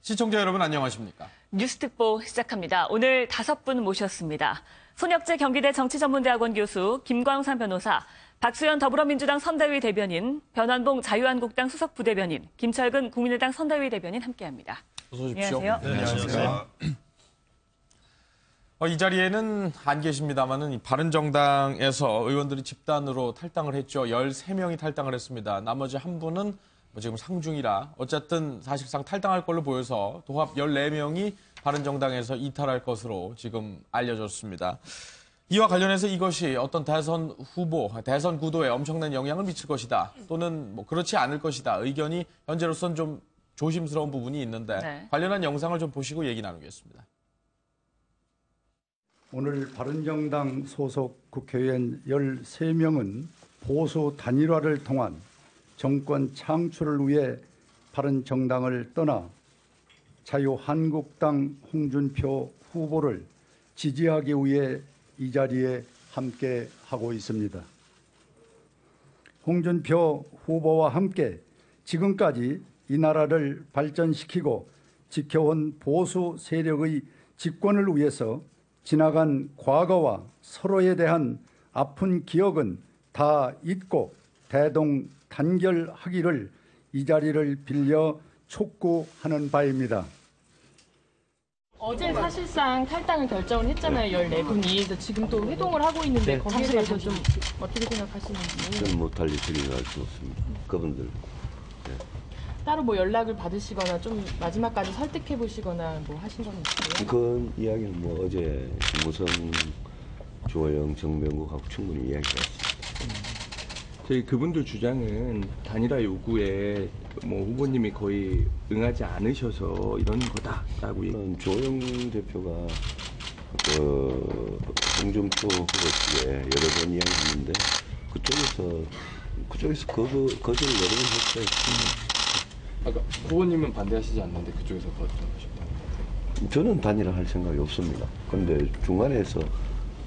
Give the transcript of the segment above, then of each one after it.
시청자 여러분 안녕하십니까? 뉴스특보 시작합니다. 오늘 5분 모셨습니다. 손혁재 경기대 정치전문대학원 교수, 김광삼 변호사, 박수현 더불어민주당 선대위 대변인, 변환봉 자유한국당 수석 부대변인, 김철근 국민의당 선대위 대변인 함께합니다. 어서 오십시오. 안녕하세요. 네, 안녕하세요. 이 자리에는 안 계십니다만은 바른정당에서 의원들이 집단으로 탈당을 했죠. 13명이 탈당을 했습니다. 나머지 한 분은 지금 상중이라 어쨌든 사실상 탈당할 걸로 보여서 도합 14명이 바른정당에서 이탈할 것으로 지금 알려졌습니다. 이와 관련해서 이것이 어떤 대선 후보, 대선 구도에 엄청난 영향을 미칠 것이다. 또는 그렇지 않을 것이다. 의견이 현재로서는 좀 조심스러운 부분이 있는데 관련한 영상을 좀 보시고 얘기 나누겠습니다. 오늘 바른정당 소속 국회의원 13명은 보수 단일화를 통한 정권 창출을 위해 바른정당을 떠나 자유한국당 홍준표 후보를 지지하기 위해 이 자리에 함께하고 있습니다. 홍준표 후보와 함께 지금까지 이 나라를 발전시키고 지켜온 보수 세력의 집권을 위해서 지나간 과거와 서로에 대한 아픈 기억은 다 잊고 대동단결하기를 이 자리를 빌려 촉구하는 바입니다. 어제 사실상 탈당을 결정을 했잖아요. 14분이. 그래서 지금 또 회동을 하고 있는데 거기에 대해서 좀 어떻게 생각하시는지. 저는 못할 일이라고 할 수 없습니다. 그분들. 네. 따로 뭐 연락을 받으시거나 좀 마지막까지 설득해 보시거나 뭐 하신 건 있어요? 그 이야기는 뭐 어제 김무성, 조영, 정명국하고 충분히 이야기했습니다. 저희 그분들 주장은 단일화 요구에 뭐 후보님이 거의 응하지 않으셔서 이러는 거다라고 얘기. 조영 대표가 홍준표 후보 측에 여러 번 이야기했는데 그쪽에서 거절을 여러 번 했어요. 아까 후보님은 반대하시지 않는데 그쪽에서 거절하셨다고? 저는 단일화 할 생각이 없습니다. 그런데 중간에서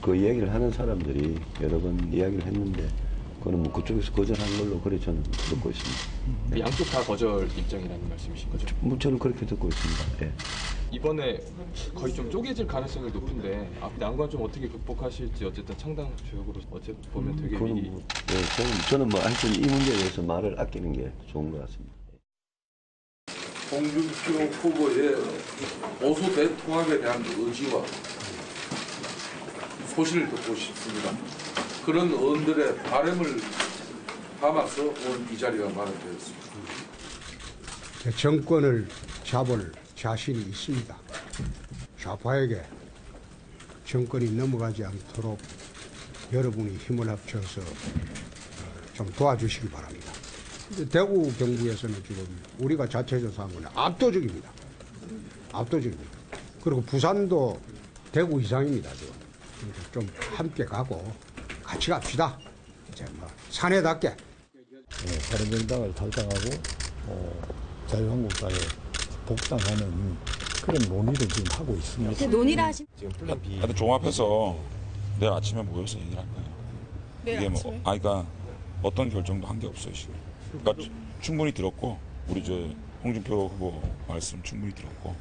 그 이야기를 하는 사람들이 여러 번 이야기를 했는데 그거는 뭐 그쪽에서 거절한 걸로 그래 저는 듣고 있습니다. 양쪽 다 거절 입장이라는 말씀이신 거죠? 뭐 저는 그렇게 듣고 있습니다. 네. 이번에 거의 좀 쪼개질 가능성이 높은데 난관 좀 어떻게 극복하실지 어쨌든 창당 주역으로 어쨌든 보면 되게 그건 뭐, 네, 저는 뭐 하여튼 이 문제에 대해서 말을 아끼는 게 좋은 것 같습니다. 홍준표 후보의 보수 대통합에 대한 의지와 소신을 듣고 싶습니다. 그런 의원들의 바람을 담아서 오늘 이 자리가 마련되었습니다. 정권을 잡을 자신이 있습니다. 좌파에게 정권이 넘어가지 않도록 여러분이 힘을 합쳐서 좀 도와주시기 바랍니다. 대구 경북에서는 지금 우리가 자체조사 한 건 압도적입니다. 압도적입니다. 그리고 부산도 대구 이상입니다. 지금. 좀 함께 가고 같이 갑시다. 이제 뭐 사내답게. 바른정당을 탈당하고 자유한국당에 복당하는 그런 논의를 지금 하고 있습니다. 논의를 하신 지금 플랜 B. 하여튼 종합해서 내일 아침에 모여서 얘기를 할 거예요. 내일 이게 아침에? 그러니까 어떤 결정도 한 게 없어요 지금. 그러니까 충분히 들었고 우리 홍준표 후보 말씀 충분히 들었고.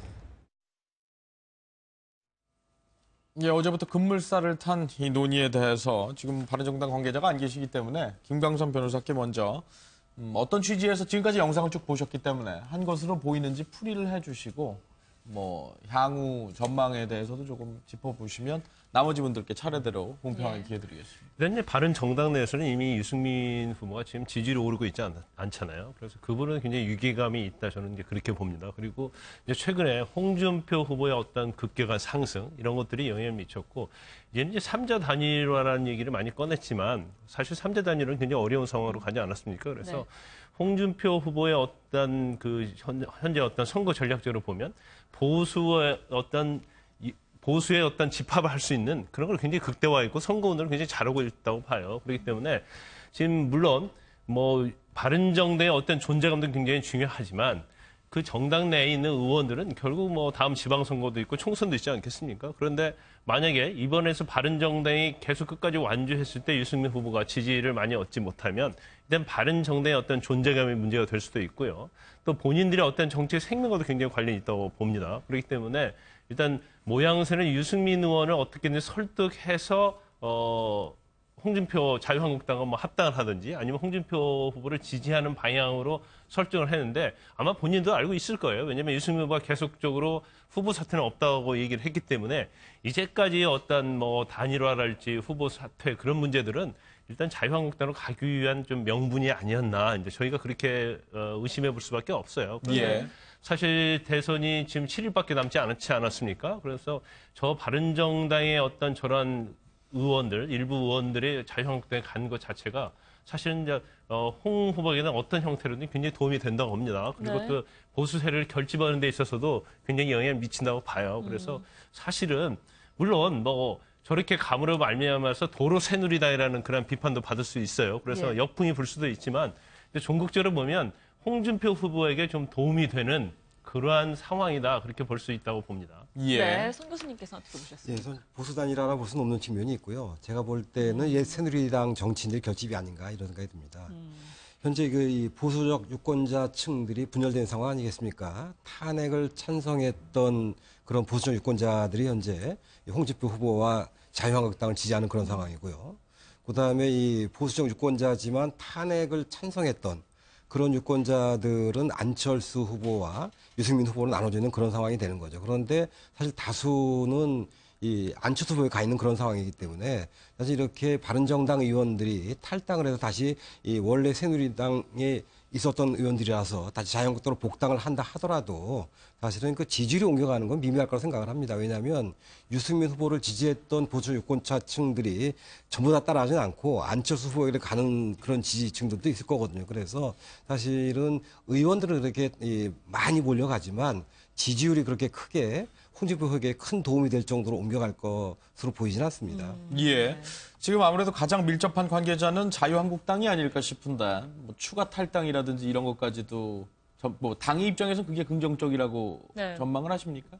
예, 어제부터 급물살을 탄 이 논의에 대해서 지금 바른정당 관계자가 안 계시기 때문에 김광삼 변호사께 먼저 어떤 취지에서 지금까지 영상을 쭉 보셨기 때문에 한 것으로 보이는지 풀이를 해주시고 향후 전망에 대해서도 조금 짚어보시면 나머지 분들께 차례대로 공평하게 기회 드리겠습니다. 일단 바른정당 내에서는 이미 유승민 후보가 지금 지지율이 오르고 있지 않잖아요. 그래서 그분은 굉장히 위기감이 있다 저는 이제 그렇게 봅니다. 그리고 이제 최근에 홍준표 후보의 어떤 급격한 상승 이런 것들이 영향을 미쳤고 이제 3자 단일화라는 얘기를 많이 꺼냈지만 사실 3자 단일화는 굉장히 어려운 상황으로 가지 않았습니까? 그래서 홍준표 후보의 어떤 현재 어떤 선거 전략적으로 보면 보수의 어떤 집합을 할 수 있는 그런 걸 굉장히 극대화했고 선거운동을 굉장히 잘하고 있다고 봐요. 그렇기 때문에 지금 물론 바른정당의 어떤 존재감도 굉장히 중요하지만 그 정당 내에 있는 의원들은 결국 뭐 다음 지방선거도 있고 총선도 있지 않겠습니까? 그런데 만약에 이번에서 바른정당이 계속 끝까지 완주했을 때 유승민 후보가 지지를 많이 얻지 못하면 일단 바른정당의 어떤 존재감의 문제가 될 수도 있고요. 또 본인들의 어떤 정치의 생명과도 굉장히 관련이 있다고 봅니다. 그렇기 때문에 일단 모양새는 유승민 의원을 어떻게든 설득해서 홍준표 자유한국당과 뭐 합당을 하든지 아니면 홍준표 후보를 지지하는 방향으로 설정을 했는데 아마 본인도 알고 있을 거예요. 왜냐하면 유승민 후보가 계속적으로 후보 사퇴는 없다고 얘기를 했기 때문에 이제까지 어떤 뭐 단일화랄지 후보 사퇴 그런 문제들은 일단 자유한국당으로 가기 위한 좀 명분이 아니었나 이제 저희가 그렇게 의심해 볼 수밖에 없어요. 그런데 사실 대선이 지금 7일밖에 남지 않았습니까? 그래서 저 바른정당의 어떤 저런 의원들, 일부 의원들이 자유한국당에 간 것 자체가 사실은 이제 홍 후보에게는 어떤 형태로든 굉장히 도움이 된다고 봅니다. 그리고 또 보수 세력을 결집하는 데 있어서도 굉장히 영향을 미친다고 봐요. 그래서 사실은 물론 뭐 저렇게 감으로 말미암아서 도로 새누리당이라는 그런 비판도 받을 수 있어요. 그래서 역풍이 불 수도 있지만 종국적으로 보면 홍준표 후보에게 좀 도움이 되는 그러한 상황이다 그렇게 볼 수 있다고 봅니다. 네, 송 교수님께서 어떻게 보셨습니까? 예, 보수 단일화라 볼 수는 없는 측면이 있고요. 제가 볼 때는 새누리당 정치인들 결집이 아닌가 이런 생각이 듭니다. 현재 이 보수적 유권자층들이 분열된 상황 아니겠습니까? 탄핵을 찬성했던 그런 보수적 유권자들이 현재 홍준표 후보와 자유한국당을 지지하는 그런 상황이고요. 그다음에 이 보수적 유권자지만 탄핵을 찬성했던 그런 유권자들은 안철수 후보와 유승민 후보로 나눠져 있는 그런 상황이 되는 거죠. 그런데 사실 다수는 이 안철수 후보에 가 있는 그런 상황이기 때문에 사실 이렇게 바른정당 의원들이 탈당을 해서 다시 이 원래 새누리당에 있었던 의원들이라서 다시 자유한국당으로 복당을 한다 하더라도 사실은 그 지지율이 옮겨가는 건 미미할 거라고 생각을 합니다. 왜냐하면 유승민 후보를 지지했던 보수 유권자층들이 전부 다 따라하지는 않고 안철수 후보에게 가는 그런 지지층들도 있을 거거든요. 그래서 사실은 의원들은 그렇게 많이 몰려가지만 지지율이 그렇게 크게 홍준표 후보에게 큰 도움이 될 정도로 옮겨갈 것으로 보이지는 않습니다. 예. 지금 아무래도 가장 밀접한 관계자는 자유한국당이 아닐까 싶은데 뭐 추가 탈당이라든지 이런 것까지도 뭐 당의 입장에서 그게 긍정적이라고 전망을 하십니까?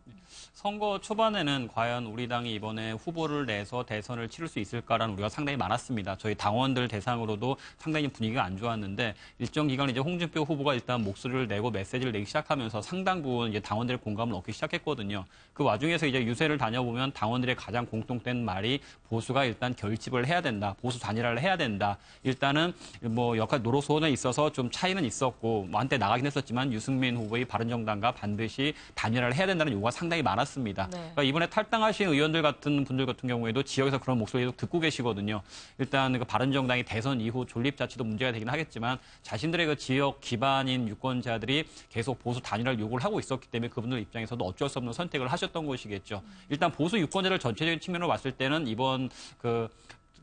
선거 초반에는 과연 우리 당이 이번에 후보를 내서 대선을 치를 수 있을까라는 우려가 상당히 많았습니다. 저희 당원들 대상으로도 상당히 분위기가 안 좋았는데 일정 기간 이제 홍준표 후보가 일단 목소리를 내고 메시지를 내기 시작하면서 상당 부분 이제 당원들의 공감을 얻기 시작했거든요. 그 와중에서 이제 유세를 다녀보면 당원들의 가장 공통된 말이 보수가 일단 결집을 해야 된다. 보수 단일화를 해야 된다. 일단은 뭐 역할 노릇소원에 있어서 좀 차이는 있었고 뭐 한때 나가긴 했었지만 유승민 후보의 바른정당과 반드시 단일화를 해야 된다는 요구가 상당히 많았습니다. 그러니까 이번에 탈당하신 의원들 같은 분들 같은 경우에도 지역에서 그런 목소리도 듣고 계시거든요. 일단 그 바른정당이 대선 이후 존립 자체도 문제가 되긴 하겠지만 자신들의 그 지역 기반인 유권자들이 계속 보수 단일화를 요구를 하고 있었기 때문에 그분들 입장에서도 어쩔 수 없는 선택을 하셨던 것이겠죠. 일단 보수 유권자들 전체적인 측면으로 봤을 때는 이번 그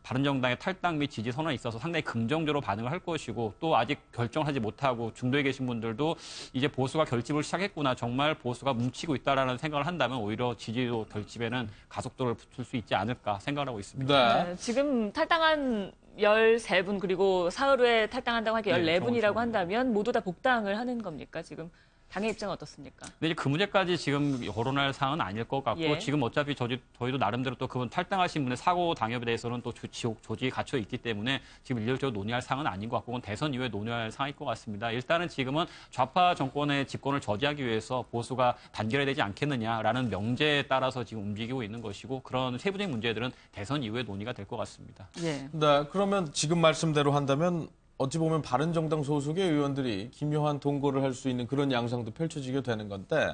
바른정당의 탈당 및 지지 선언에 있어서 상당히 긍정적으로 반응을 할 것이고 또 아직 결정하지 못하고 중도에 계신 분들도 이제 보수가 결집을 시작했구나 정말 보수가 뭉치고 있다라는 생각을 한다면 오히려 지지도 결집에는 가속도를 붙일 수 있지 않을까 생각을 하고 있습니다. 네, 지금 탈당한 13분 그리고 사흘 후에 탈당한다고 하니까 14분이라고 한다면 모두 다 복당을 하는 겁니까? 지금 당의 입장은 어떻습니까? 근데 이제 그 문제까지 지금 거론할 사항은 아닐 것 같고 지금 어차피 저희도 나름대로 또 그분 탈당하신 분의 사고 당협에 대해서는 또 조직이 갖춰 있기 때문에 지금 일률적으로 논의할 사항은 아닌 것 같고 그건 대선 이후에 논의할 사항일 것 같습니다. 일단은 지금은 좌파 정권의 집권을 저지하기 위해서 보수가 단결해야 되지 않겠느냐라는 명제에 따라서 지금 움직이고 있는 것이고 그런 세부적인 문제들은 대선 이후에 논의가 될 것 같습니다. 네, 그러면 지금 말씀대로 한다면 어찌 보면 바른정당 소속의 의원들이 기묘한 동거를 할 수 있는 그런 양상도 펼쳐지게 되는 건데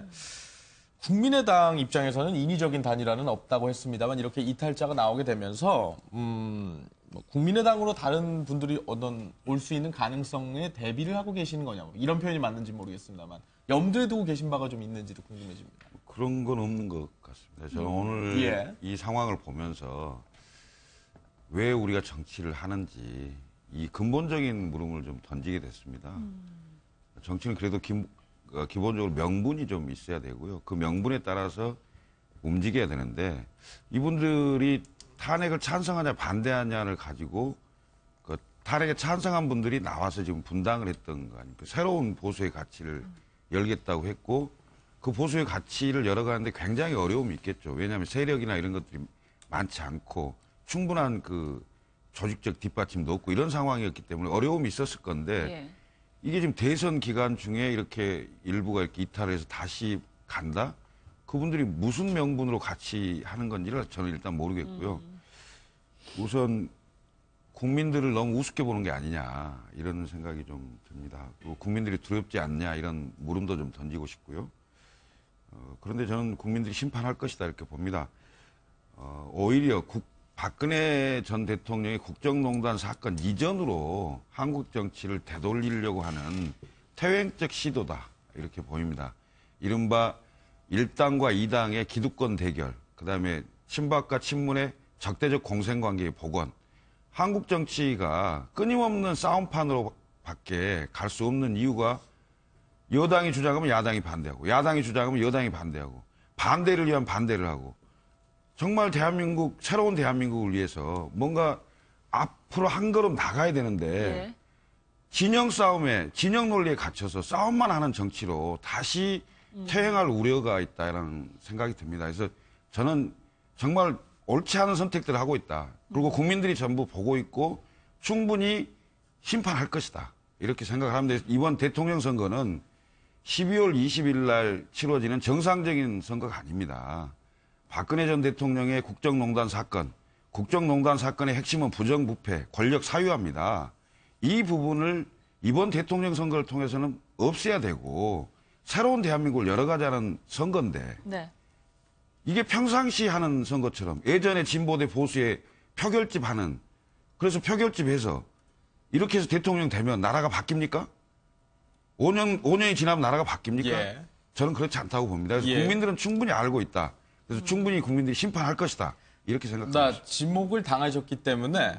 국민의당 입장에서는 인위적인 단일화는 없다고 했습니다만 이렇게 이탈자가 나오게 되면서 국민의당으로 다른 분들이 올 수 있는 가능성에 대비를 하고 계시는 거냐고 이런 표현이 맞는지 모르겠습니다만 염두에 두고 계신 바가 좀 있는지도 궁금해집니다. 그런 건 없는 것 같습니다. 저는 오늘 이 상황을 보면서 왜 우리가 정치를 하는지 이 근본적인 물음을 좀 던지게 됐습니다. 정치는 그래도 기본적으로 명분이 좀 있어야 되고요. 그 명분에 따라서 움직여야 되는데 이분들이 탄핵을 찬성하냐 반대하냐를 가지고 그 탄핵에 찬성한 분들이 나와서 지금 분당을 했던 거 아닙니까? 새로운 보수의 가치를 열겠다고 했고 그 보수의 가치를 열어가는데 굉장히 어려움이 있겠죠. 왜냐하면 세력이나 이런 것들이 많지 않고 충분한 그 조직적 뒷받침도 없고 이런 상황이었기 때문에 어려움이 있었을 건데 예. 이게 지금 대선 기간 중에 이렇게 일부가 이렇게 이탈해서 다시 간다? 그분들이 무슨 명분으로 같이 하는 건지를 저는 일단 모르겠고요. 우선 국민들을 너무 우습게 보는 게 아니냐 이런 생각이 좀 듭니다. 그리고 국민들이 두렵지 않냐 이런 물음도 좀 던지고 싶고요. 그런데 저는 국민들이 심판할 것이다 이렇게 봅니다. 오히려 박근혜 전 대통령의 국정농단 사건 이전으로 한국 정치를 되돌리려고 하는 퇴행적 시도다 이렇게 보입니다. 이른바 1당과 2당의 기득권 대결, 그다음에 친박과 친문의 적대적 공생관계의 복원, 한국 정치가 끊임없는 싸움판으로 밖에 갈 수 없는 이유가 여당이 주장하면 야당이 반대하고 야당이 주장하면 여당이 반대하고 반대를 위한 반대를 하고 정말 대한민국, 새로운 대한민국을 위해서 뭔가 앞으로 한 걸음 나가야 되는데 예. 진영 싸움에, 진영 논리에 갇혀서 싸움만 하는 정치로 다시 퇴행할 우려가 있다는 생각이 듭니다. 그래서 저는 정말 옳지 않은 선택들을 하고 있다. 그리고 국민들이 전부 보고 있고 충분히 심판할 것이다. 이렇게 생각을 하는데 이번 대통령 선거는 12월 20일 날 치러지는 정상적인 선거가 아닙니다. 박근혜 전 대통령의 국정농단 사건, 국정농단 사건의 핵심은 부정부패, 권력 사유화입니다. 이 부분을 이번 대통령 선거를 통해서는 없애야 되고 새로운 대한민국을 열어가자는 선거인데 네. 이게 평상시 하는 선거처럼 예전에 진보 대 보수의 표결집 하는 그래서 표결집에서 이렇게 해서 대통령 되면 나라가 바뀝니까? 5년이 지나면 나라가 바뀝니까? 예. 저는 그렇지 않다고 봅니다. 그래서 예. 국민들은 충분히 알고 있다. 그래서 충분히 국민들이 심판할 것이다. 이렇게 생각합니다. 지목을 당하셨기 때문에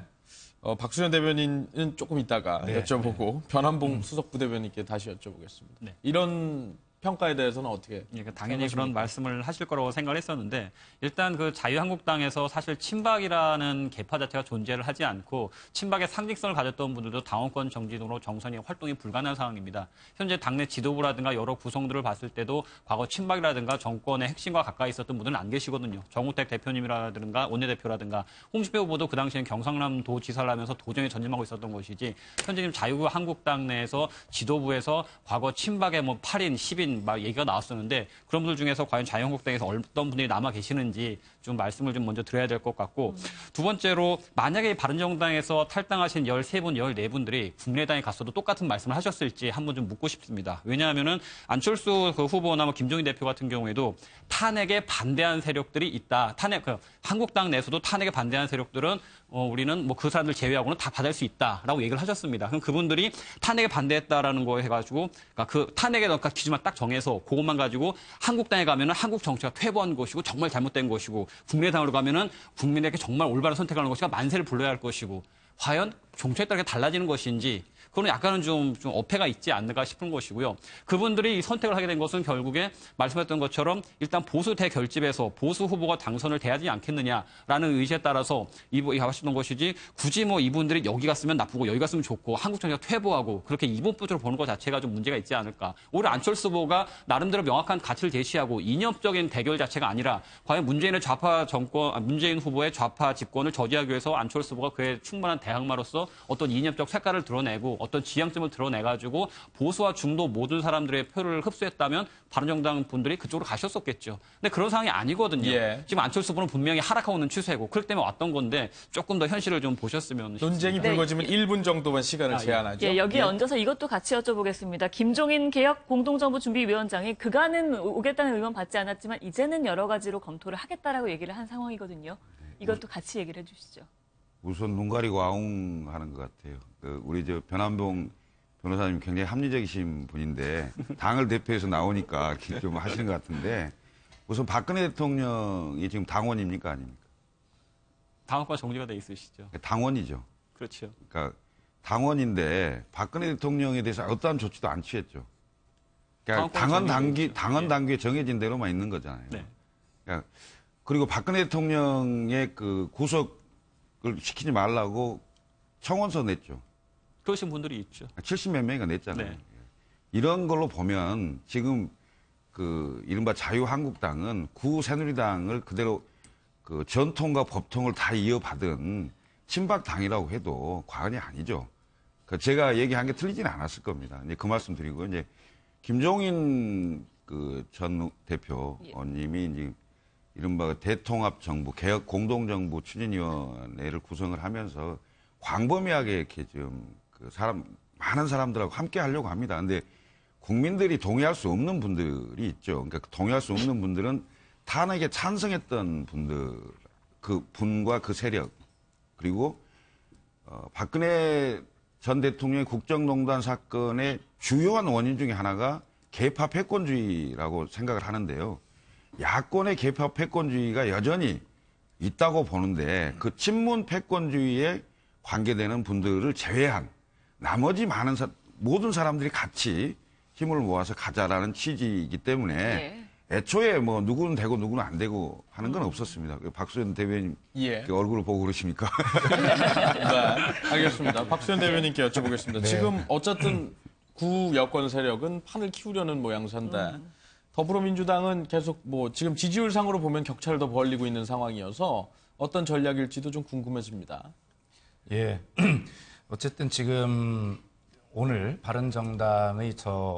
박수현 대변인은 조금 있다가 네. 여쭤보고 변한봉 수석 부대변인께 다시 여쭤보겠습니다. 네. 이런 평가에 대해서는 어떻게 당연히 생각하십니까? 그런 말씀을 하실 거라고 생각을 했었는데 일단 그 자유한국당에서 사실 친박이라는 계파 자체가 존재를 하지 않고 친박의 상징성을 가졌던 분들도 당원권 정지 등으로 정선이 활동이 불가능한 상황입니다. 현재 당내 지도부라든가 여러 구성들을 봤을 때도 과거 친박이라든가 정권의 핵심과 가까이 있었던 분들은 안 계시거든요. 정우택 대표님이라든가 원내대표라든가 홍준표 후보도 그 당시에는 경상남도 지사를 하면서 도정에 전념하고 있었던 것이지 현재 지금 자유한국당 내에서 지도부에서 과거 친박의 뭐 8인, 10인 막 얘기가 나왔었는데 그런 분들 중에서 과연 자유한국당에서 어떤 분들이 남아 계시는지 좀 말씀을 좀 먼저 드려야 될 것 같고 두 번째로 만약에 바른정당에서 탈당하신 13분, 14분들이 국민의당에 갔어도 똑같은 말씀을 하셨을지 한번 좀 묻고 싶습니다. 왜냐하면은 안철수 그 후보나 뭐 김종인 대표 같은 경우에도 탄핵에 반대한 세력들이 있다. 한국당 내에서도 탄핵에 반대한 세력들은 우리는 뭐 그 사람들 제외하고는 다 받을 수 있다라고 얘기를 하셨습니다. 그럼 그분들이 탄핵에 반대했다라는 거 해가지고 그러니까 그 탄핵에 기준만 딱 정해서 그것만 가지고 한국당에 가면은 한국 정치가 퇴보한 것이고 정말 잘못된 것이고 국민의당으로 가면은 국민에게 정말 올바른 선택하는 것이가 만세를 불러야 할 것이고 과연 정책에 따라 달라지는 것인지 그거는 약간은 좀 어폐가 있지 않는가 싶은 것이고요. 그분들이 이 선택을 하게 된 것은 결국에 말씀했던 것처럼 일단 보수 대결집에서 보수 후보가 당선을 돼야지 않겠느냐라는 의지에 따라서 하셨던 것이지 굳이 뭐 이분들이 여기 갔으면 나쁘고 여기 갔으면 좋고 한국 정치가 퇴보하고 그렇게 이분법적으로 보는 것 자체가 좀 문제가 있지 않을까. 오히려 안철수 후보가 나름대로 명확한 가치를 제시하고 이념적인 대결 자체가 아니라 과연 문재인 후보의 좌파 집권을 저지하기 위해서 안철수 후보가 그에 충분한 대항마로서 어떤 이념적 색깔을 드러내고 어떤 지향점을 드러내가지고 보수와 중도 모든 사람들의 표를 흡수했다면 바른정당 분들이 그쪽으로 가셨었겠죠. 근데 그런 상황이 아니거든요. 예. 지금 안철수 후보는 분명히 하락하고 있는 추세고 그렇기 때문에 왔던 건데 조금 더 현실을 좀 보셨으면 논쟁이 불거지면 1분 정도만 시간을 제한하죠. 예, 여기에 얹어서 이것도 같이 여쭤보겠습니다. 김종인 개혁 공동정부준비위원장이 그간은 오겠다는 의원 받지 않았지만 이제는 여러 가지로 검토를 하겠다라고 얘기를 한 상황이거든요. 이것도 같이 얘기를 해주시죠. 우선 눈 가리고 아웅하는 것 같아요. 우리 변한봉 변호사님 굉장히 합리적이신 분인데 당을 대표해서 나오니까 이렇게 좀 하시는 것 같은데 우선 박근혜 대통령이 지금 당원입니까 아닙니까? 당원과 정리가 돼 있으시죠. 당원이죠. 그렇죠. 그러니까 당원인데 박근혜 대통령에 대해서 어떠한 조치도 안 취했죠. 그러니까 당원 당규에 정해진 대로만 있는 거잖아요. 네. 그러니까 그리고 박근혜 대통령의 그 구속을 시키지 말라고 청원서 냈죠. 그러신 분들이 있죠. 70몇 명이가 냈잖아요. 네. 이런 걸로 보면 지금 그 이른바 자유한국당은 구새누리당을 그대로 그 전통과 법통을 다 이어받은 친박당이라고 해도 과언이 아니죠. 그 제가 얘기한 게 틀리지는 않았을 겁니다. 이제 그 말씀 드리고 이제 김종인 그 전 대표님이 이제 이른바 대통합 정부 개혁 공동정부 추진위원회를 구성을 하면서 광범위하게 이렇게 좀 그 많은 사람들하고 함께 하려고 합니다. 근데 국민들이 동의할 수 없는 분들이 있죠. 그러니까 동의할 수 없는 분들은 탄핵에 찬성했던 분들, 그 분과 그 세력, 그리고 박근혜 전 대통령의 국정농단 사건의 주요한 원인 중에 하나가 개파 패권주의라고 생각을 하는데요. 야권의 개파 패권주의가 여전히 있다고 보는데 그 친문 패권주의에 관계되는 분들을 제외한 나머지 모든 사람들이 같이 힘을 모아서 가자라는 취지이기 때문에 애초에 뭐 누구는 되고 누구는 안 되고 하는 건 없었습니다. 박수현 대변인 얼굴을 보고 그러십니까? 네, 알겠습니다. 박수현 대변인께 여쭤보겠습니다. 지금 어쨌든 구 여권 세력은 판을 키우려는 모양새인데 더불어민주당은 계속 뭐 지금 지지율상으로 보면 격차를 더 벌리고 있는 상황이어서 어떤 전략일지도 좀 궁금해집니다. 예. 어쨌든 지금 오늘 바른정당의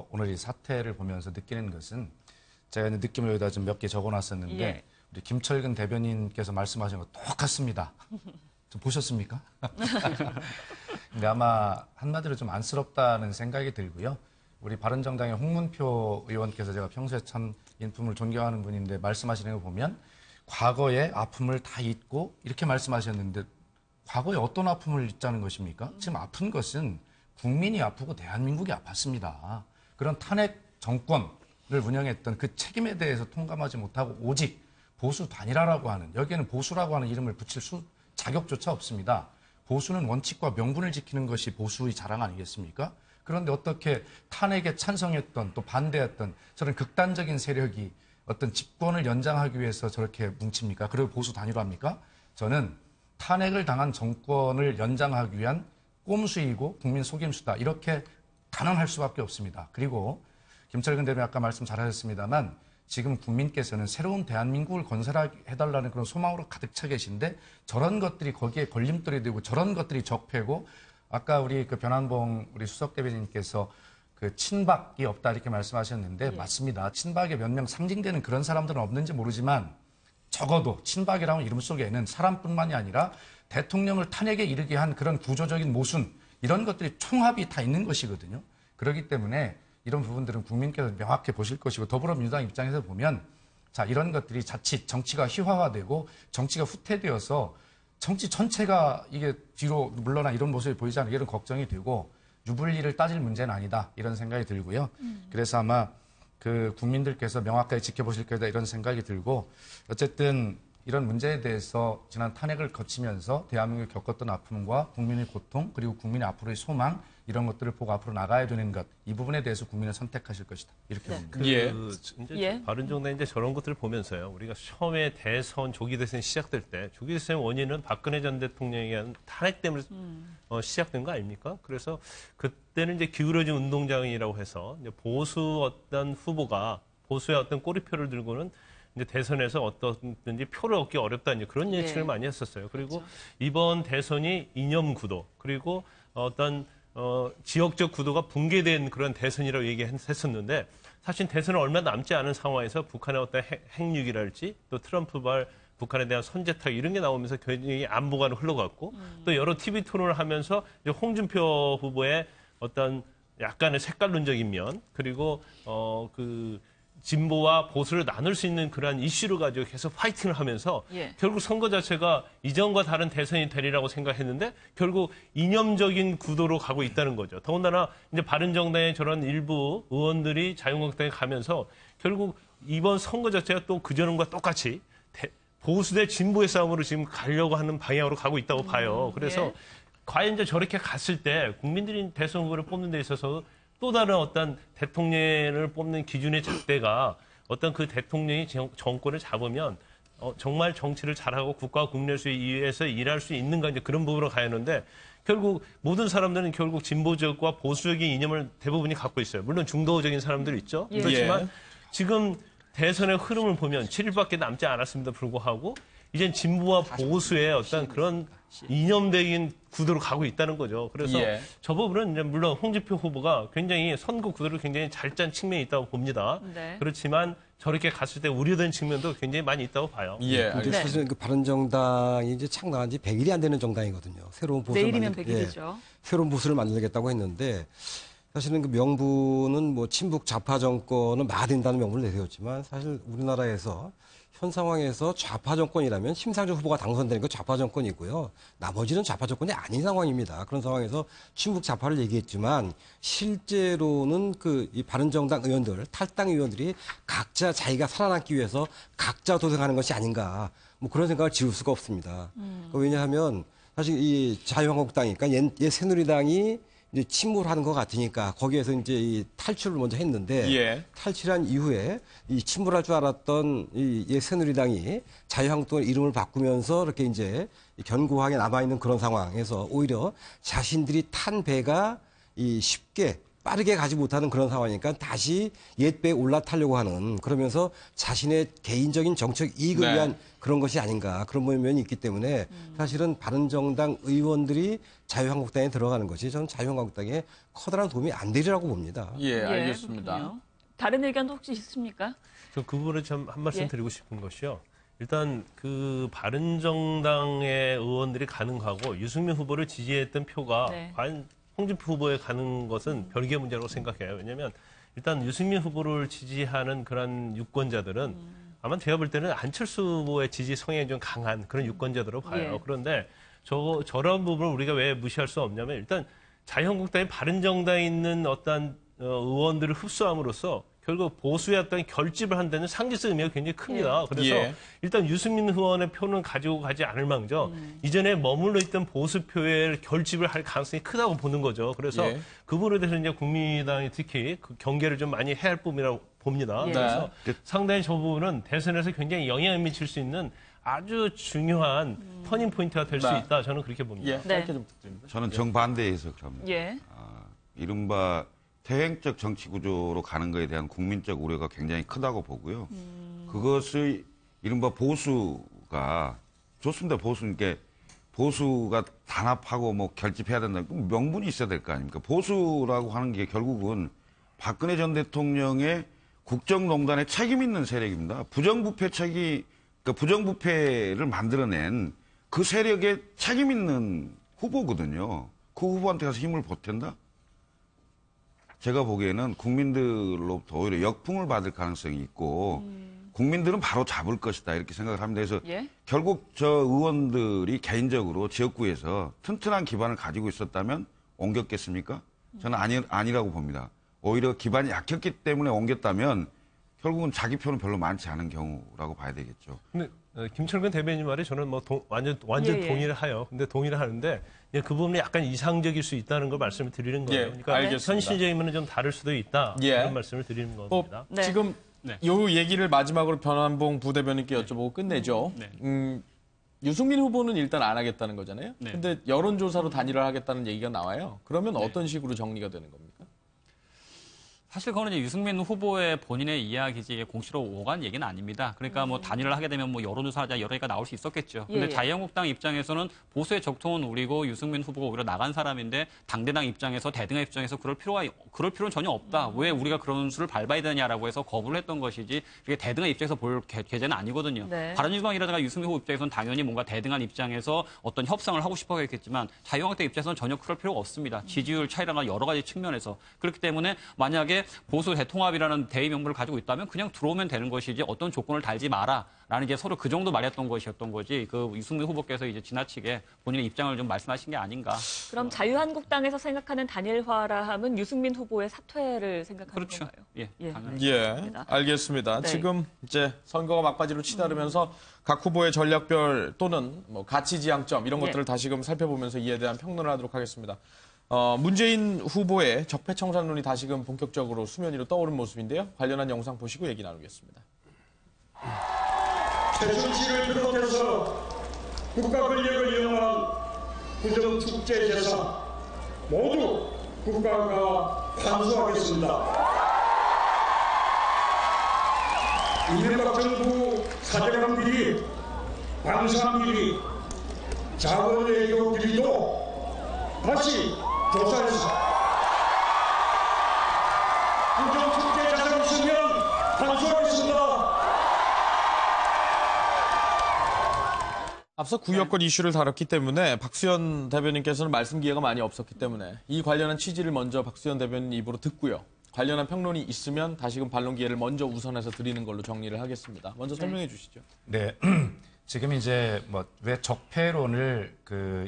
오늘 이 사태를 보면서 느끼는 것은 제가 느낌을 여기다 좀 몇 개 적어놨었는데 우리 김철근 대변인께서 말씀하신 거 똑같습니다. 좀 보셨습니까? 근데 아마 한마디로 좀 안쓰럽다는 생각이 들고요. 우리 바른정당의 홍문표 의원께서 제가 평소에 참 인품을 존경하는 분인데 말씀하시는 거 보면 과거의 아픔을 다 잊고 이렇게 말씀하셨는데 과거에 어떤 아픔을 잊자는 것입니까? 지금 아픈 것은 국민이 아프고 대한민국이 아팠습니다. 그런 탄핵 정권을 운영했던 그 책임에 대해서 통감하지 못하고 오직 보수 단일화라고 하는, 여기에는 보수라고 하는 이름을 붙일 자격조차 없습니다. 보수는 원칙과 명분을 지키는 것이 보수의 자랑 아니겠습니까? 그런데 어떻게 탄핵에 찬성했던 또 반대했던 저런 극단적인 세력이 어떤 집권을 연장하기 위해서 저렇게 뭉칩니까? 그리고 보수 단일화입니까? 저는 탄핵을 당한 정권을 연장하기 위한 꼼수이고 국민 속임수다. 이렇게 단언할 수밖에 없습니다. 그리고 김철근 대변인 아까 말씀 잘하셨습니다만 지금 국민께서는 새로운 대한민국을 건설해달라는 그런 소망으로 가득 차 계신데 저런 것들이 거기에 걸림돌이 되고 저런 것들이 적폐고 아까 우리 그 변한봉 우리 수석 대변인께서 그 친박이 없다 이렇게 말씀하셨는데 맞습니다. 친박에 몇 명 상징되는 그런 사람들은 없는지 모르지만 적어도 친박이라는 이름 속에는 사람뿐만이 아니라 대통령을 탄핵에 이르게 한 그런 구조적인 모순 이런 것들이 총합이 다 있는 것이거든요. 그렇기 때문에 이런 부분들은 국민께서 명확히 보실 것이고 더불어민주당 입장에서 보면 자 이런 것들이 자칫 정치가 희화화되고 정치가 후퇴되어서 정치 전체가 이게 뒤로 물러나 이런 모습이 보이지 않는 이런 걱정이 되고 유불리를 따질 문제는 아니다 이런 생각이 들고요. 그래서 아마 그 국민들께서 명확하게 지켜보실 거다 이런 생각이 들고 어쨌든 이런 문제에 대해서 지난 탄핵을 거치면서 대한민국이 겪었던 아픔과 국민의 고통 그리고 국민의 앞으로의 소망 이런 것들을 보고 앞으로 나가야 되는 것 이 부분에 대해서 국민은 선택하실 것이다 이렇게 봅니다. 이제 바른정당 이제 저런 것들을 보면서요. 우리가 처음에 대선 조기 대선이 시작될 때 조기 대선의 원인은 박근혜 전 대통령에 의한 탄핵 때문에 시작된 거 아닙니까? 그래서 그때는 이제 기울어진 운동장이라고 해서 이제 보수 어떤 후보가 보수의 어떤 꼬리표를 들고는 이제 대선에서 어떻든지 표를 얻기 어렵다 이제 그런 예측을 많이 했었어요. 그리고 이번 대선이 이념 구도 그리고 어떤 지역적 구도가 붕괴된 그런 대선이라고 얘기했었는데 사실 대선은 얼마 남지 않은 상황에서 북한의 어떤 핵육이랄지 또 트럼프발 북한에 대한 선제타격 이런 게 나오면서 굉장히 안보가 흘러갔고 또 여러 TV 토론을 하면서 이제 홍준표 후보의 어떤 약간의 색깔론적인 면 그리고 그 진보와 보수를 나눌 수 있는 그러한 이슈를 가지고 계속 파이팅을 하면서 결국 선거 자체가 이전과 다른 대선이 되리라고 생각했는데 결국 이념적인 구도로 가고 있다는 거죠. 더군다나 이제 바른정당의 저런 일부 의원들이 자유한국당에 가면서 결국 이번 선거 자체가 또 그전과 똑같이 보수 대 진보의 싸움으로 지금 가려고 하는 방향으로 가고 있다고 봐요. 그래서 과연 이제 저렇게 갔을 때 국민들이 대선 후보를 뽑는 데 있어서 또 다른 어떤 대통령을 뽑는 기준의 잣대가 어떤 그 대통령이 정권을 잡으면 정말 정치를 잘하고 국가 국내를 위해서 일할 수 있는가 이제 그런 부분으로 가야 하는데 결국 모든 사람들은 결국 진보적과 보수적인 이념을 대부분이 갖고 있어요. 물론 중도적인 사람들이 있죠. 예. 그렇지만 지금 대선의 흐름을 보면 7일밖에 남지 않았음에도 불구하고 이젠 진보와 보수의 어떤 그런 이념적인 구도로 가고 있다는 거죠. 그래서 예. 저 부분은 이제 물론 홍준표 후보가 굉장히 선거 구도를 굉장히 잘 짠 측면이 있다고 봅니다. 네. 그렇지만 저렇게 갔을 때 우려된 측면도 굉장히 많이 있다고 봐요. 예. 근데 사실은 그 바른정당이 이제 창당한 지 100일이 안 되는 정당이거든요. 새로운 보수를 내일이면 100일이죠. 새로운 보수를 만들겠다고 했는데 사실은 그 명분은 뭐 친북 좌파 정권을 막아낸다는 명분을 내세웠지만 사실 우리나라에서 현 상황에서 좌파 정권이라면 심상정 후보가 당선되는 건 좌파 정권이고요. 나머지는 좌파 정권이 아닌 상황입니다. 그런 상황에서 친북 좌파를 얘기했지만 실제로는 이 바른정당 의원들, 탈당 의원들이 각자 자기가 살아남기 위해서 각자 도생하는 것이 아닌가. 뭐 그런 생각을 지울 수가 없습니다. 왜냐하면 사실 이 자유한국당이, 그러니까 옛 새누리당이 이제 침몰하는 것 같으니까 거기에서 이제 이 탈출을 먼저 했는데 예. 탈출한 이후에 이 침몰할 줄 알았던 이 새누리당이 자유한국당 이름을 바꾸면서 이렇게 이제 견고하게 남아있는 그런 상황에서 오히려 자신들이 탄 배가 쉽게 빠르게 가지 못하는 그런 상황이니까 다시 옛 배에 올라타려고 하는 그러면서 자신의 개인적인 정책 이익을 네. 위한 그런 것이 아닌가 그런 면이 있기 때문에 사실은 바른정당 의원들이 자유한국당에 들어가는 것이 저는 자유한국당에 커다란 도움이 안 되리라고 봅니다. 예, 알겠습니다. 그렇군요. 다른 의견도 혹시 있습니까? 저 그 부분에 좀 한 말씀 예. 드리고 싶은 것이요. 일단 그 바른정당의 의원들이 가능하고 유승민 후보를 지지했던 표가 네. 과연 홍준표 후보에 가는 것은 별개의 문제라고 생각해요. 왜냐하면 일단 유승민 후보를 지지하는 그런 유권자들은 아마 제가 볼 때는 안철수 후보의 지지 성향이 좀 강한 그런 유권자들로 봐요. 예. 그런데 저런 부분을 우리가 왜 무시할 수 없냐면 일단 자유한국당이 바른정당에 있는 어떤 의원들을 흡수함으로써 결국 보수의 어떤 결집을 한다는 상징적 의미가 굉장히 큽니다. 그래서 예. 일단 유승민 의원의 표는 가지고 가지 않을 망정 이전에 머물러 있던 보수표의 결집을 할 가능성이 크다고 보는 거죠. 그래서 예. 그 부분에 대해서 이제 국민의당이 특히 그 경계를 좀 많이 해야 할 부분이라고 봅니다. 예. 그래서 상당히 저 부분은 대선에서 굉장히 영향을 미칠 수 있는 아주 중요한 터닝 포인트가 될 수 네. 있다. 저는 그렇게 봅니다. 예. 네. 짧게 좀 부탁드립니다. 저는 정반대해서 그럽니다. 예. 이른바 퇴행적 정치 구조로 가는 것에 대한 국민적 우려가 굉장히 크다고 보고요. 그것을 이른바 보수가 좋습니다. 보수가 단합하고 뭐 결집해야 된다. 명분이 있어야 될 거 아닙니까? 보수라고 하는 게 결국은 박근혜 전 대통령의 국정농단에 책임 있는 세력입니다. 부정부패를 만들어낸 그 세력에 책임 있는 후보거든요. 그 후보한테 가서 힘을 보탠다? 제가 보기에는 국민들로부터 오히려 역풍을 받을 가능성이 있고 국민들은 바로 잡을 것이다 이렇게 생각을 합니다. 그래서 예? 결국 저 의원들이 개인적으로 지역구에서 튼튼한 기반을 가지고 있었다면 옮겼겠습니까? 저는 아니라고 봅니다. 오히려 기반이 약했기 때문에 옮겼다면 결국은 자기 표는 별로 많지 않은 경우라고 봐야 되겠죠. 근데 김철근 대변인 말에 저는 뭐 완전 예, 예. 동의를 해요. 근데 동의를 하는데 그 부분이 약간 이상적일 수 있다는 걸 말씀을 드리는 거예요. 예, 그러니까 알겠습니다. 현실적이면 좀 다를 수도 있다. 예. 그런 말씀을 드리는 겁니다. 네. 지금 요 얘기를 마지막으로 변환봉 부대변인께 여쭤보고 끝내죠. 네. 유승민 후보는 일단 안 하겠다는 거잖아요. 네. 근데 여론조사로 단일화 하겠다는 얘기가 나와요. 그러면 어떤 식으로 정리가 되는 겁니까? 사실 그거는 이제 유승민 후보의 본인의 이야기지 이게 공시로 오간 얘기는 아닙니다. 그러니까 뭐 단일을 하게 되면 뭐 여론조사하자 여러 개가 나올 수 있었겠죠. 근데 예. 자유한국당 입장에서는 보수의 적통은 우리고 유승민 후보가 오히려 나간 사람인데 당대당 입장에서 대등한 입장에서 그럴 필요는 전혀 없다. 왜 우리가 그런 수를 밟아야 되냐라고 해서 거부를 했던 것이지 그게 대등한 입장에서 볼 계제는 아니거든요. 네. 바른정당이라든가 유승민 후보 입장에서는 당연히 뭔가 대등한 입장에서 어떤 협상을 하고 싶어 했겠지만 자유한국당 입장에서는 전혀 그럴 필요가 없습니다. 지지율 차이라든가 여러 가지 측면에서. 그렇기 때문에 만약에 보수 대통합이라는 대의 명분을 가지고 있다면 그냥 들어오면 되는 것이지 어떤 조건을 달지 마라라는 게 서로 그 정도 말했던 것이었던 거지 그 유승민 후보께서 이제 지나치게 본인의 입장을 좀 말씀하신 게 아닌가. 그럼 자유한국당에서 생각하는 단일화라 함은 유승민 후보의 사퇴를 생각하는 그렇죠. 건가요? 예, 예. 당연히. 예, 알겠습니다. 네. 지금 이제 선거가 막바지로 치달으면서 각 후보의 전략별 또는 뭐 가치 지향점 이런 예. 것들을 다시금 살펴보면서 이에 대한 평론을 하도록 하겠습니다. 문재인 후보의 적폐청산론이 다시금 본격적으로 수면 위로 떠오른 모습인데요. 관련한 영상 보시고 얘기 나누겠습니다. 최순실을 비롯해서 국가 권력을 이용한 부정축제재산 모두 국가가 환수하겠습니다. 이명박 정부 사대강 비리, 방산 비리, 자원외교 비리도 다시 조사해서 부정축제 자산 있으면 환수하겠습니다. 앞서 구역권 이슈를 다뤘기 때문에 박수현 대변인께서는 말씀 기회가 많이 없었기 때문에 이 관련한 취지를 먼저 박수현 대변인 입으로 듣고요. 관련한 평론이 있으면 다시금 반론 기회를 먼저 우선해서 드리는 걸로 정리를 하겠습니다. 먼저 설명해 주시죠. 네. 지금 이제 뭐 왜 적폐론을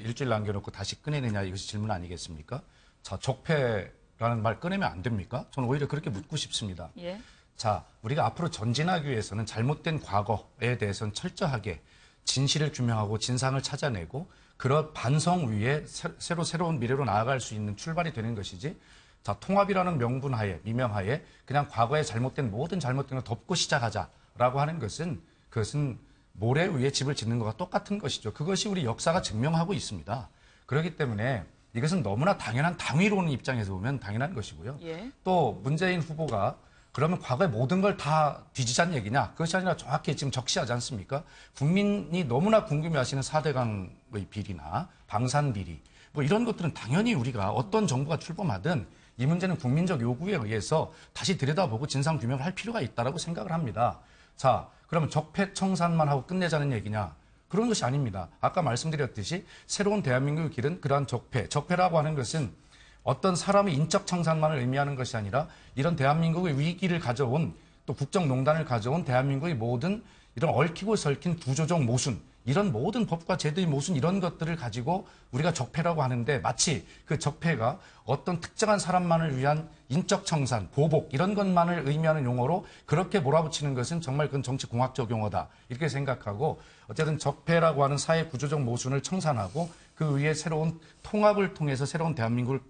일주일 남겨놓고 다시 꺼내느냐 이것이 질문 아니겠습니까? 자, 적폐라는 말 꺼내면 안 됩니까? 저는 오히려 그렇게 묻고 싶습니다. 예. 자, 우리가 앞으로 전진하기 위해서는 잘못된 과거에 대해서는 철저하게 진실을 규명하고 진상을 찾아내고 그런 반성 위에 새로운 미래로 나아갈 수 있는 출발이 되는 것이지, 자, 통합이라는 명분하에, 미명하에 그냥 과거에 잘못된 모든 잘못된 걸 덮고 시작하자라고 하는 것은 그것은 모래 위에 집을 짓는 것과 똑같은 것이죠. 그것이 우리 역사가 증명하고 있습니다. 그렇기 때문에 이것은 너무나 당연한 당위론 입장에서 보면 당연한 것이고요. 예. 또 문재인 후보가 그러면 과거의 모든 걸 다 뒤지자는 얘기냐? 그것이 아니라 정확히 지금 적시하지 않습니까? 국민이 너무나 궁금해하시는 4대강의 비리나 방산 비리, 뭐 이런 것들은 당연히 우리가 어떤 정부가 출범하든 이 문제는 국민적 요구에 의해서 다시 들여다보고 진상 규명을 할 필요가 있다라고 생각을 합니다. 자, 그러면 적폐청산만 하고 끝내자는 얘기냐? 그런 것이 아닙니다. 아까 말씀드렸듯이 새로운 대한민국의 길은 그러한 적폐라고 하는 것은 어떤 사람의 인적 청산만을 의미하는 것이 아니라 이런 대한민국의 위기를 가져온, 또 국정농단을 가져온 대한민국의 모든 이런 얽히고 설킨 구조적 모순, 이런 모든 법과 제도의 모순, 이런 것들을 가지고 우리가 적폐라고 하는데, 마치 그 적폐가 어떤 특정한 사람만을 위한 인적 청산, 보복 이런 것만을 의미하는 용어로 그렇게 몰아붙이는 것은 정말 그건 정치공학적 용어다 이렇게 생각하고, 어쨌든 적폐라고 하는 사회 구조적 모순을 청산하고 그 위에 새로운 통합을 통해서 새로운 대한민국을